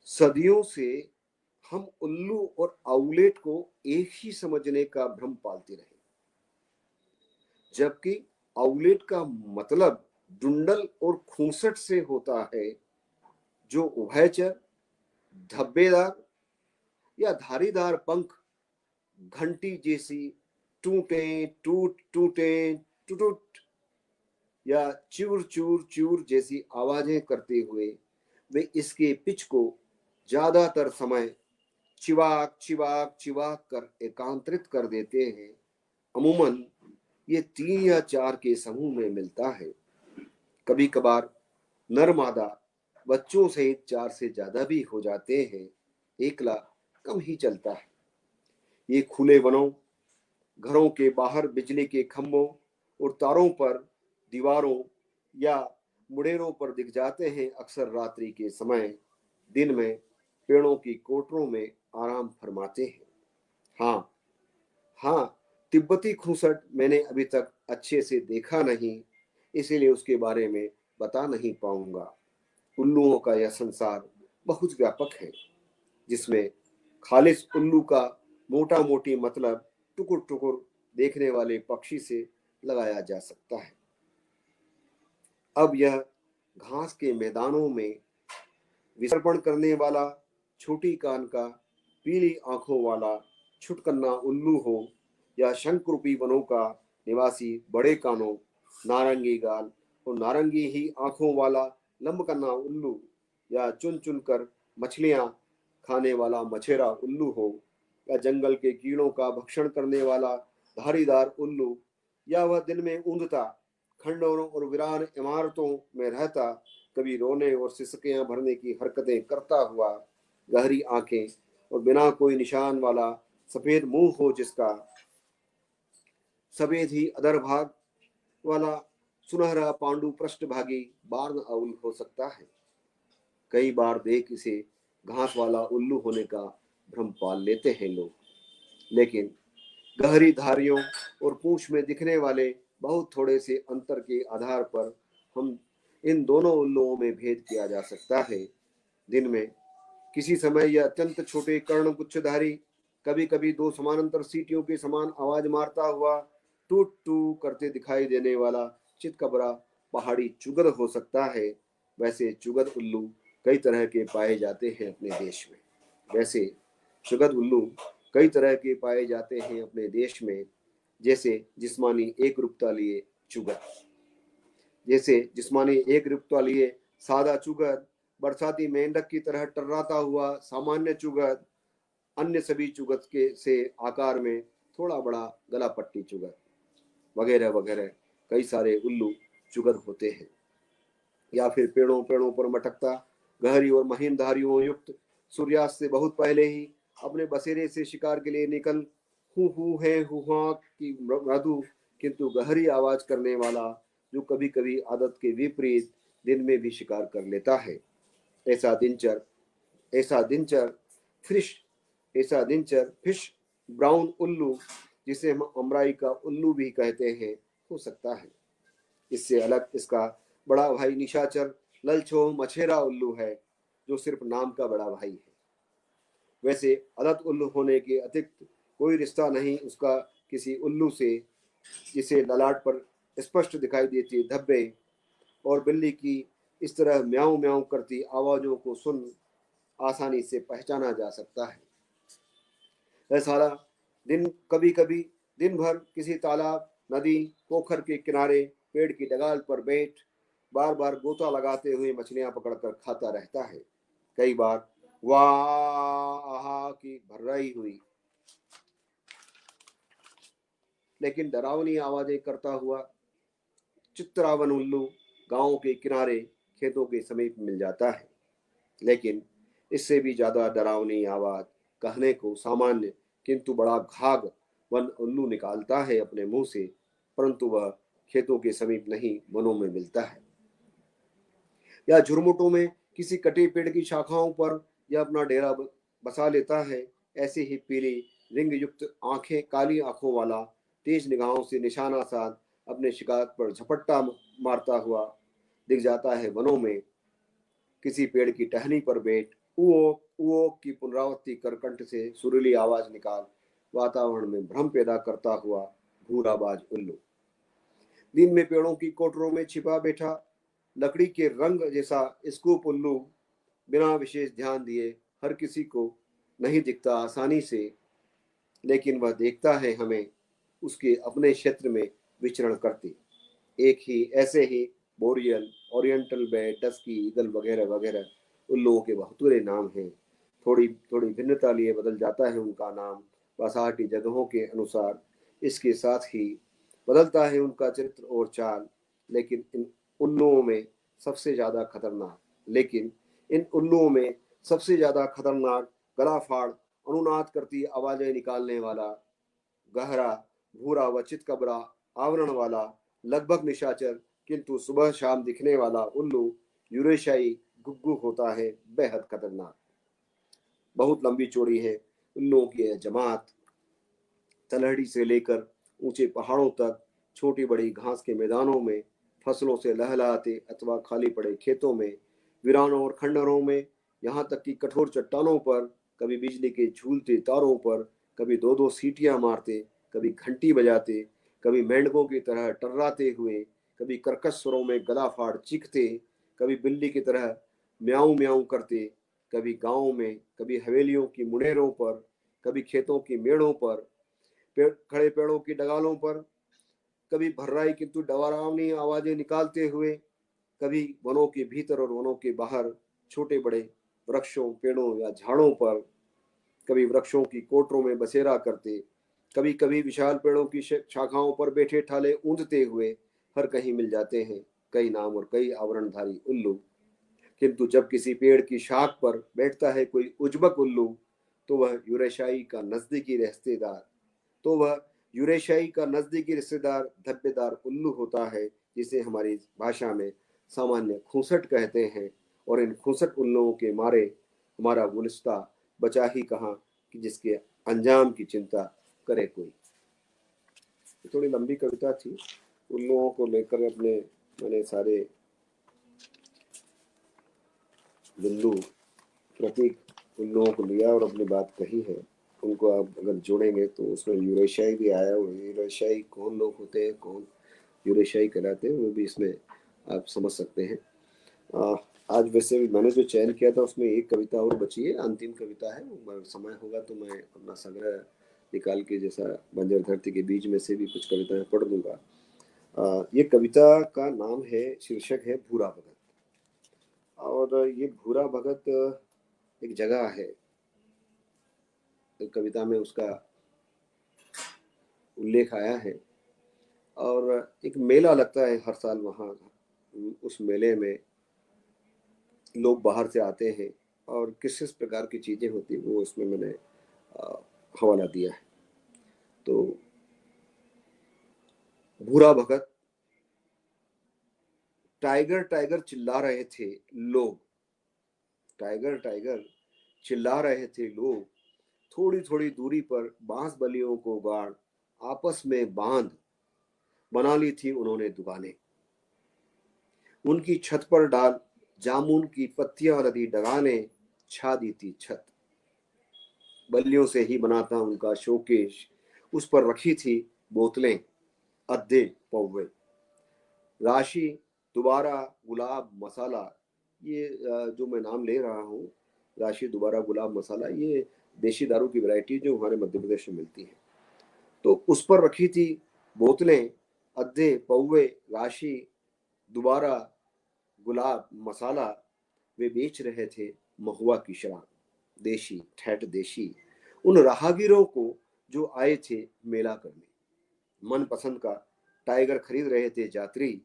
सदियों से हम उल्लू और आउलेट को एक ही समझने का भ्रम पालते रहे, जबकि आउलेट का मतलब डुंडल और खूंसट से होता है, जो उभयचर, धब्बेदार या धारीदार पंख घंटी जैसी टूटे टूट टूटे टुटुट या चूर चूर चूर जैसी आवाजें करते हुए वे इसके पिच को ज्यादातर समय चिवाक चिवाक चिवाक कर एकांतरित कर देते हैं। अमूमन ये 3 या 4 के समूह में मिलता है। कभी कभार नर मादा बच्चों सहित 4 से ज्यादा भी हो जाते हैं, एकला कम ही चलता है। ये खुले वनों, घरों के बाहर बिजली के खंभों और तारों पर, दीवारों या मुडेरों पर दिख जाते हैं अक्सर रात्रि के समय। दिन में पेड़ों की कोठरों में आराम फरमाते हैं। हाँ हाँ, तिब्बती खूंसट मैंने अभी तक अच्छे से देखा नहीं, इसीलिए उसके बारे में बता नहीं पाऊंगा। उल्लुओं का यह संसार बहुत व्यापक है, जिसमें खालिस उल्लू का मोटा मोटी मतलब टुकुर टुकुर देखने वाले पक्षी से लगाया जा सकता है। अब यह घास के मैदानों में विसर्पण करने वाला छोटी कान का, पीली आंखों वाला छुटकन्ना उल्लू हो, या शंखरूपी वनों का निवासी बड़े कानों, नारंगी गाल और नारंगी ही आंखों वाला लंबकन्ना उल्लू, या चुन चुन कर मछलियां खाने वाला मछेरा उल्लू हो, या जंगल के कीड़ों का भक्षण करने वाला धारीदार उल्लू, या वह दिन में ऊंधता खंडोरों और वीरान इमारतों में रहता, कभी रोने और सिसकियां भरने की हरकतें करता हुआ, गहरी आंखें और बिना कोई निशान वाला सफेद मुंह हो, जिसका सफेद ही अधर भाग वाला सुनहरा पांडु पृष्ठभागी बार्न आउल हो सकता है। कई बार देख इसे घास वाला उल्लू होने का भ्रम पाल लेते हैं लोग, लेकिन गहरी धारियों और पूंछ में दिखने वाले बहुत थोड़े से अंतर के आधार पर हम इन दोनों उल्लुओं में भेद किया जा सकता है। दिन में किसी समय यह अत्यंत छोटे कर्णपुच्छधारी कभी कभी दो समानांतर सीटियों के समान आवाज मारता हुआ टू टू करते दिखाई देने वाला चितकबरा पहाड़ी चुगद हो सकता है। वैसे चुगद उल्लू कई तरह के पाए जाते हैं अपने देश में। वैसे चुगद उल्लू कई तरह के पाए जाते हैं अपने देश में। जैसे जिस्मानी एक रूपता लिए चुगद, जैसे जिस्मानी एक रूपता लिए सादा चुगद, बरसाती मेंढक की तरह टर्राता हुआ सामान्य चुगद, अन्य सभी चुगद के से आकार में थोड़ा बड़ा गला पट्टी चुगद वगैरह वगैरह कई सारे उल्लू चुगद होते हैं। या फिर पेड़ों पेड़ों पर मटकता गहरी और महीन धारियों युक्त सूर्यास्त से बहुत पहले ही अपने बसेरे से शिकार के लिए निकल हु है हुआ की मृदु किंतु गहरी आवाज करने वाला, जो कभी कभी आदत के विपरीत दिन में भी शिकार कर लेता है। ऐसा दिनचर ऐसा दिनचर फिश ऐसा दिनचर फिश ब्राउन उल्लू, जिसे हम अमराई का उल्लू भी कहते हैं, हो सकता है। इससे अलग इसका बड़ा भाई निशाचर ललछो मछेरा उल्लू है, जो सिर्फ नाम का बड़ा भाई है। वैसे अदत उल्लू होने के अतिरिक्त कोई रिश्ता नहीं उसका किसी उल्लू से, जिसे ललाट पर स्पष्ट दिखाई देती धब्बे और बिल्ली की इस तरह म्याऊं म्याऊं करती आवाजों को सुन आसानी से पहचाना जा सकता है। वह सारा दिन कभी कभी दिन भर किसी तालाब, नदी, पोखर के किनारे पेड़ की डगाल पर बैठ बार बार गोता लगाते हुए मछलियां पकड़कर खाता रहता है। कई बार वाह आहा की भर्राई हुई, लेकिन डरावनी आवाजें करता हुआ चित्रावन उल्लू गांव के किनारे खेतों के समीप मिल जाता है। लेकिन इससे भी ज्यादा डरावनी आवाज कहने को सामान्य किंतु बड़ा घाघ वन उल्लू निकालता है अपने मुंह से, परंतु वह खेतों के समीप नहीं वनों में मिलता है। या झुरमुटों में किसी कटे पेड़ की शाखाओं पर यह अपना डेरा बसा लेता है। ऐसे ही पीली रिंग युक्त आंखें, काली आंखों वाला, तेज निगाहों से निशाना साध अपने शिकार पर झपट्टा मारता हुआ दिख जाता है वनों में। किसी पेड़ की टहनी पर बैठ उओ की पुनरावृत्ति कर कंठ से सुरीली आवाज निकाल वातावरण में भ्रम पैदा करता हुआ भूराबाज उल्लू। दिन में पेड़ों की कोटरों में छिपा बैठा लकड़ी के रंग जैसा स्कूप उल्लू बिना विशेष ध्यान दिए हर किसी को नहीं दिखता आसानी से, लेकिन वह देखता है हमें उसके अपने क्षेत्र में विचरण करते। एक ही ऐसे ही boreal, oriental bay, dusky eagle वगैरह वगैरह उल्लुओं के बहुतरे नाम हैं। थोड़ी थोड़ी भिन्नता लिए बदल जाता है उनका नाम बसाहटी जगहों के अनुसार। इसके साथ ही बदलता है उनका चरित्र और चाल। लेकिन इन उल्लुओं में सबसे ज्यादा खतरनाक लेकिन इन उल्लुओं में सबसे ज्यादा खतरनाक गला फाड़ अनुनाद करती आवाजें निकालने वाला गहरा भूरा व चितकबरा आवरण वाला लगभग निशाचर किंतु सुबह शाम दिखने वाला उल्लू यूरेशियाई गुग्गू होता है, बेहद खतरनाक। बहुत लंबी चौड़ी है उल्लुओं की यह जमात। तलहटी से लेकर ऊंचे पहाड़ों तक, छोटी बड़ी घास के मैदानों में, फसलों से लहलहाते अथवा खाली पड़े खेतों में, वीरानों और खंडहरों में, यहाँ तक कि कठोर चट्टानों पर, कभी बिजली के झूलते तारों पर, कभी दो दो सीटियां मारते, कभी घंटी बजाते, कभी मेंढकों की तरह टर्राते हुए, कभी कर्कश स्वरों में गला फाड़ चीखते, कभी बिल्ली की तरह म्याऊं म्याऊं करते, कभी गांवों में, कभी हवेलियों की मुनेरों पर, कभी खेतों की मेड़ों पर, खड़े पेड़ों की डगालों पर, कभी भर्राई किंतु डरावनी आवाजें निकालते हुए, कभी वनों के भीतर और वनों के बाहर छोटे बड़े वृक्षों, पेड़ों या झाड़ों पर, कभी वृक्षों की कोटरों में बसेरा करते, कभी कभी विशाल पेड़ों की शाखाओं पर बैठे ठाले ऊंधते हुए हर कहीं मिल जाते हैं कई नाम और कई आवरणधारी उल्लू। किंतु जब किसी पेड़ की शाख पर बैठता है कोई उजबक उल्लू, तो वह यूरेशियाई का नजदीकी रिश्तेदार तो वह यूरेशियाई का नजदीकी रिश्तेदार धब्बेदार उल्लू होता है, जिसे हमारी भाषा में सामान्य खूंसट कहते हैं। और इन खूंसट उल्लुओं के मारे हमारा गुलिस्ता बचा ही कहाँ कि जिसके अंजाम की चिंता करे कोई। थोड़ी लंबी कविता थी उल्लुओं को लेकर। अपने मैंने सारे बिंदु प्रतीक उल्लुओं को लिया और अपनी बात कही है। उनको आप अगर जोड़ेंगे तो उसमें यूरेशियाई भी आया। वो यूरेशियाई कौन लोग होते हैं, कौन यूरेशियाई कहलाते हैं, वो भी इसमें आप समझ सकते हैं। अ, आज वैसे भी मैंने जो चयन किया था उसमें एक कविता और बची है, अंतिम कविता है। समय होगा तो मैं अपना संग्रह निकाल के, जैसा बंजर धरती के बीच में से भी कुछ कविताएं पढ़ दूंगा। ये कविता का नाम है, शीर्षक है भूरा भगत। और ये भूरा भगत एक जगह है, तो कविता में उसका उल्लेख आया है। और एक मेला लगता है हर साल वहाँ। उस मेले में लोग बाहर से आते हैं और किस किस प्रकार की चीज़ें होती हैं वो उसमें मैंने हवाला दिया है। तो भूरा भगत, टाइगर टाइगर चिल्ला रहे थे लोग, टाइगर टाइगर चिल्ला रहे थे लोग, थोड़ी थोड़ी दूरी पर बांस बलियों को गाड़ आपस में बांध बना ली थी उन्होंने दुकानें। उनकी छत पर डाल जामुन की पत्तियां लदी डगाने छा दी थी छत। बल्लियों से ही बना था उनका शोकेश, उस पर रखी थी बोतलें, अद्धे पौवे, राशि, दोबारा, गुलाब, मसाला। ये जो मैं नाम ले रहा हूँ, राशि, दोबारा, गुलाब, मसाला, ये देशी दारू की वैरायटी जो हमारे मध्य प्रदेश में मिलती है। तो उस पर रखी थी बोतलें, अद्धे पौवे, राशि, दोबारा, गुलाब, मसाला। वे बेच रहे थे महुआ की शराब, देशी ठेठ देशी, उन राहगीरों को जो आए थे मेला करने। मन पसंद का टाइगर खरीद रहे थे यात्री,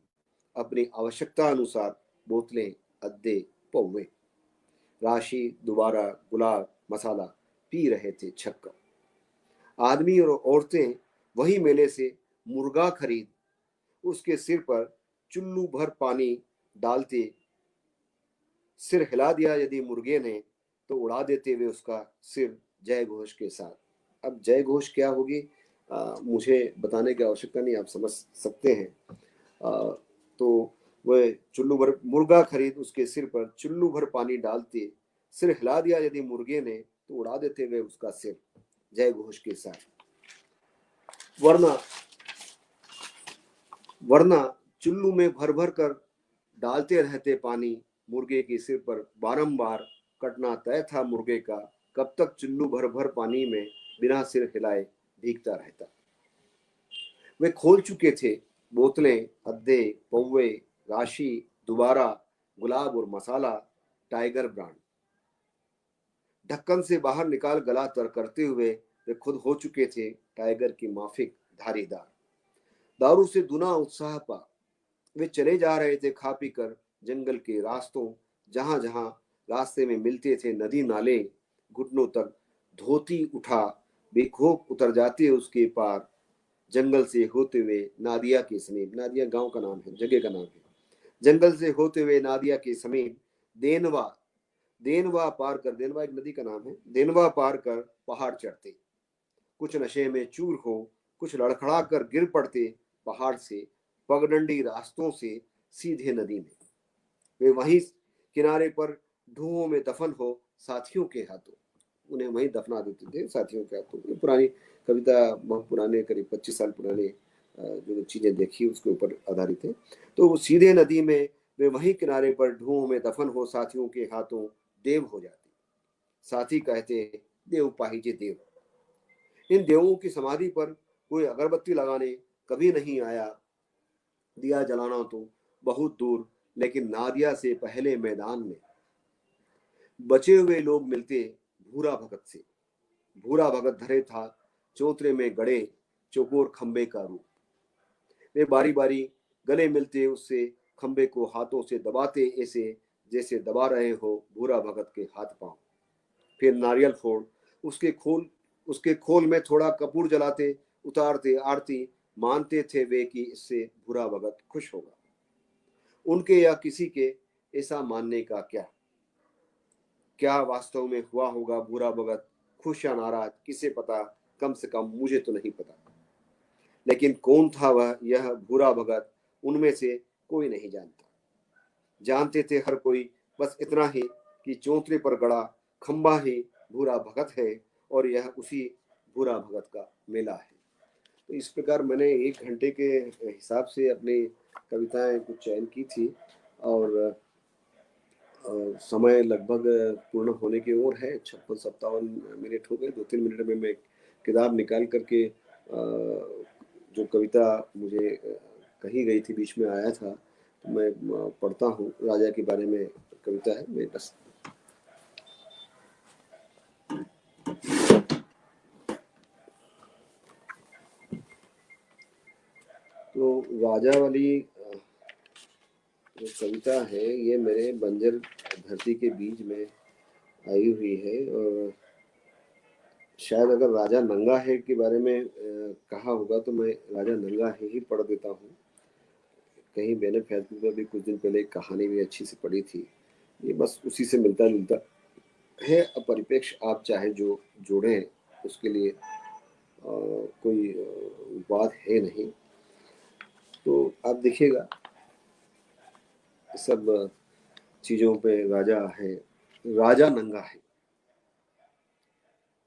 अपनी आवश्यकता अनुसार बोतलें, अद्दे, पौवे, राशि, दोबारा, गुलाब, मसाला पी रहे थे छक्कर। आदमी और औरतें वही मेले से मुर्गा खरीद उसके सिर पर चुल्लू भर पानी डालते, सिर हिला दिया यदि मुर्गे ने तो उड़ा देते वे उसका सिर जय घोष के साथ। अब जय घोष क्या होगी मुझे बताने की आवश्यकता नहीं, आप समझ सकते हैं। तो वह चुल्लू भर मुर्गा खरीद उसके सिर पर चुल्लू भर पानी डालते, सिर हिला दिया यदि मुर्गे ने तो उड़ा देते वे उसका सिर जय घोष के साथ। वरना वरना चुल्लू में भर भर कर डालते रहते पानी, मुर्गे के सिर पर बारंबार कटना तय था मुर्गे का, कब तक चुल्लू भर भर पानी में बिना सिर हिलाए भीगता रहता। वे खोल चुके थे बोतलें, अद्धे, पौवे, राशि, दोबारा, गुलाब और मसाला, टाइगर ब्रांड। ढक्कन से बाहर निकाल गला तर करते हुए वे खुद हो चुके थे टाइगर की माफिक धारीदार। दारू से दुना उत्साह पा वे चले जा रहे थे खा पी कर जंगल के रास्तों, जहां जहां रास्ते में मिलते थे नदी नाले, घुटनों तक धोती उठा बेखौफ उतर जाते उसके पार, जंगल से होते हुए नादिया के समीप। नादिया गांव का नाम है, जगह का नाम है। जंगल से होते हुए नादिया के समीप देनवा, देनवा पार कर, देनवा एक नदी का नाम है, देनवा पार कर पहाड़ चढ़ते। कुछ नशे में चूर हो, कुछ लड़खड़ा कर गिर पड़ते पहाड़ से, पगडंडी रास्तों से सीधे नदी में। वे वहीं किनारे पर ढूंढों में दफन हो साथियों के हाथों, उन्हें वहीं दफना देते थे साथियों के हाथों। ये पुरानी कविता, बहुत पुराने, करीब 25 साल पुराने जो चीजें देखी उसके ऊपर आधारित है। तो वो सीधे नदी में वे वहीं किनारे पर ढूंढों में दफन हो साथियों के हाथों देव हो जाते। साथी कहते देव पाहिजे देव। इन देवों की समाधि पर कोई अगरबत्ती लगाने कभी नहीं आया, दिया जलाना तो बहुत दूर, लेकिन नादिया से पहले मैदान में बचे हुए लोग मिलते भूरा भगत से। भूरा भगत धरे था चौतरे में गड़े चौकोर खंबे का रूप। वे बारी बारी गले मिलते उससे, खंबे को हाथों से दबाते ऐसे जैसे दबा रहे हो भूरा भगत के हाथ पांव। फिर नारियल फोड़ उसके खोल में थोड़ा कपूर जलाते, उतारते आरती, मानते थे वे कि इससे भूरा भगत खुश होगा। उनके या किसी के ऐसा मानने का क्या, क्या वास्तव में हुआ होगा भूरा भगत खुश या नाराज किसे पता, कम से कम मुझे तो नहीं पता। लेकिन कौन था वह यह भूरा भगत, उनमें से कोई नहीं जानता। जानते थे हर कोई बस इतना ही कि चौतरे पर गड़ा खंबा ही भूरा भगत है, और यह उसी बुरा भगत का मेला है। तो इस प्रकार मैंने 1 घंटे के हिसाब से अपनी कविताएं कुछ चयन की थी और समय लगभग पूर्ण होने की ओर है। 56-57 मिनट हो गए। 2-3 मिनट में मैं किताब निकाल करके जो कविता मुझे कही गई थी, बीच में आया था, तो मैं पढ़ता हूँ। राजा के बारे में कविता है। मैं बस तो राजा वाली जो कविता है ये मेरे बंजर धरती के बीच में आई हुई है। और शायद अगर राजा नंगा है के बारे में कहा होगा तो मैं राजा नंगा है ही पढ़ देता हूँ। कहीं मैंने फेसबुक में भी कुछ दिन पहले एक कहानी भी अच्छी सी पढ़ी थी, ये बस उसी से मिलता जुलता है। परिप्रेक्ष्य आप चाहे जो जोड़ें, उसके लिए कोई बात है नहीं। तो आप देखिएगा सब चीज़ों पे राजा है। राजा नंगा है,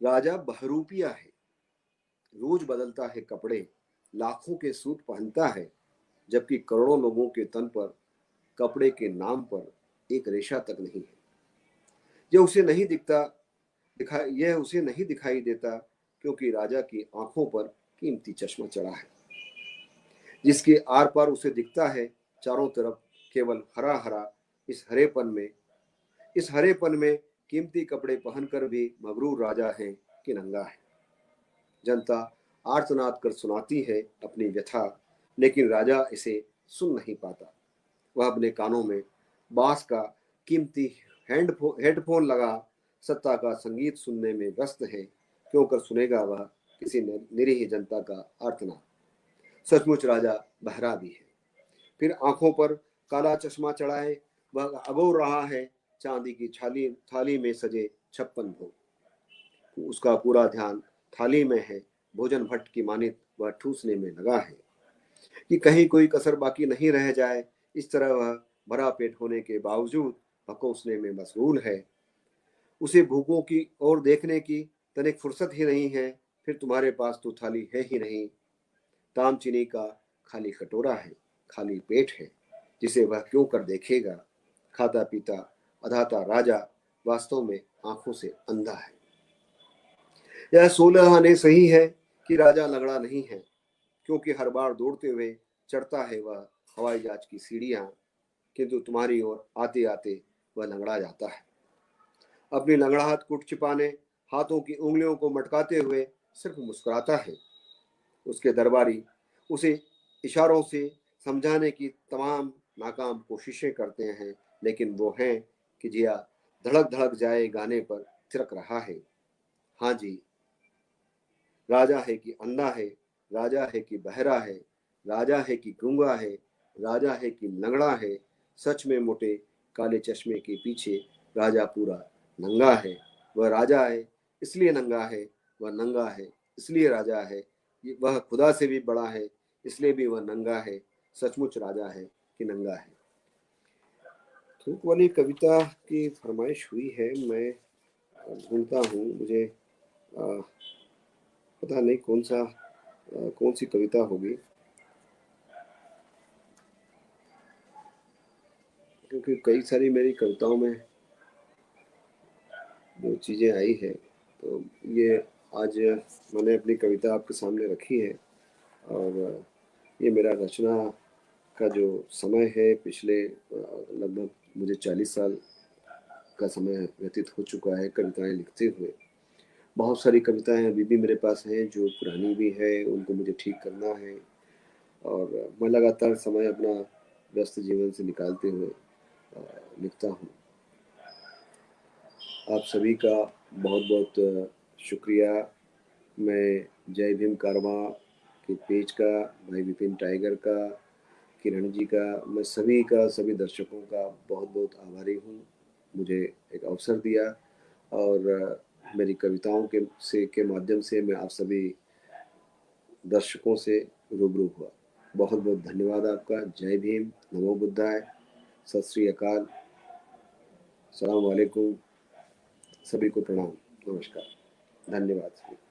राजा बहरूपिया है, रोज बदलता है कपड़े, लाखों के सूट पहनता है, जबकि करोड़ों लोगों के तन पर कपड़े के नाम पर एक रेशा तक नहीं है। यह उसे नहीं यह उसे नहीं दिखाई देता, क्योंकि राजा की आंखों पर कीमती चश्मा चढ़ा है, जिसके आर पार उसे दिखता है चारों तरफ केवल हरा हरा। इस हरेपन में कीमती कपड़े पहनकर भी मगरूर राजा है कि नंगा है। जनता आर्तनाद कर सुनाती है अपनी व्यथा, लेकिन राजा इसे सुन नहीं पाता। वह अपने कानों में बांस का कीमती हेडफोन लगा सत्ता का संगीत सुनने में व्यस्त है। क्यों कर सुनेगा वह किसी निरीह जनता का आर्तनाद। सचमुच राजा बहरा भी है। फिर आंखों पर काला चश्मा चढ़ाए वह अगोर रहा है चांदी की थाली में सजे 56 भोग। उसका पूरा ध्यान थाली में है, भोजन भट्ट की मानित वह ठूसने में लगा है कि कहीं कोई कसर बाकी नहीं रह जाए। इस तरह वह भरा पेट होने के बावजूद पकोसने में मशगूल है। उसे भूखों की ओर देखने की तनिक फुर्सत ही नहीं है। फिर तुम्हारे पास तो थाली है ही नहीं, ताम चीनी का खाली कटोरा है, खाली पेट है, जिसे वह क्यों कर देखेगा। खाता पीता अधाता राजा वास्तव में आंखों से अंधा है। यह 16 आने सही है कि राजा लंगड़ा नहीं है, क्योंकि हर बार दौड़ते हुए चढ़ता है वह हवाई जहाज की सीढ़ियां, किंतु तुम्हारी ओर आते आते वह लंगड़ा जाता है। अपनी लंगड़ाहट कुट छिपाने हाथों की उंगलियों को मटकाते हुए सिर्फ मुस्कुराता है। उसके दरबारी उसे इशारों से समझाने की तमाम नाकाम कोशिशें करते हैं, लेकिन वो हैं कि जिया धड़क धड़क जाए गाने पर थिरक रहा है। हाँ जी, राजा है कि अंधा है, राजा है कि बहरा है, राजा है कि गूंगा है, राजा है कि लंगड़ा है। सच में मोटे काले चश्मे के पीछे राजा पूरा नंगा है। वह राजा है इसलिए नंगा है, वह नंगा है इसलिए राजा है। वह खुदा से भी बड़ा है इसलिए भी वह नंगा है। सचमुच राजा है कि नंगा है। थूक वाली कविता की फरमाइश हुई है। मैं ढूंढता हूँ, मुझे पता नहीं कौन सी कविता होगी, क्योंकि कई सारी मेरी कविताओं में जो चीज़ें आई है, तो ये आज मैंने अपनी कविता आपके सामने रखी है। और ये मेरा रचना का जो समय है, पिछले लगभग मुझे 40 साल का समय व्यतीत हो चुका है कविताएं लिखते हुए। बहुत सारी कविताएं अभी भी मेरे पास हैं जो पुरानी भी है, उनको मुझे ठीक करना है। और मैं लगातार समय अपना व्यस्त जीवन से निकालते हुए लिखता हूँ। आप सभी का बहुत बहुत शुक्रिया। मैं जय भीम कारवां के पेज का, भाई विपिन टाइगर का, किरण जी का, मैं सभी दर्शकों का बहुत बहुत आभारी हूँ। मुझे एक अवसर दिया और मेरी कविताओं के माध्यम से मैं आप सभी दर्शकों से रूबरू हुआ। बहुत बहुत धन्यवाद आपका। जय भीम, नमो बुद्धाय, सत श्री अकाल, सलाम वालेकुम, सभी को प्रणाम, नमस्कार। धन्यवाद।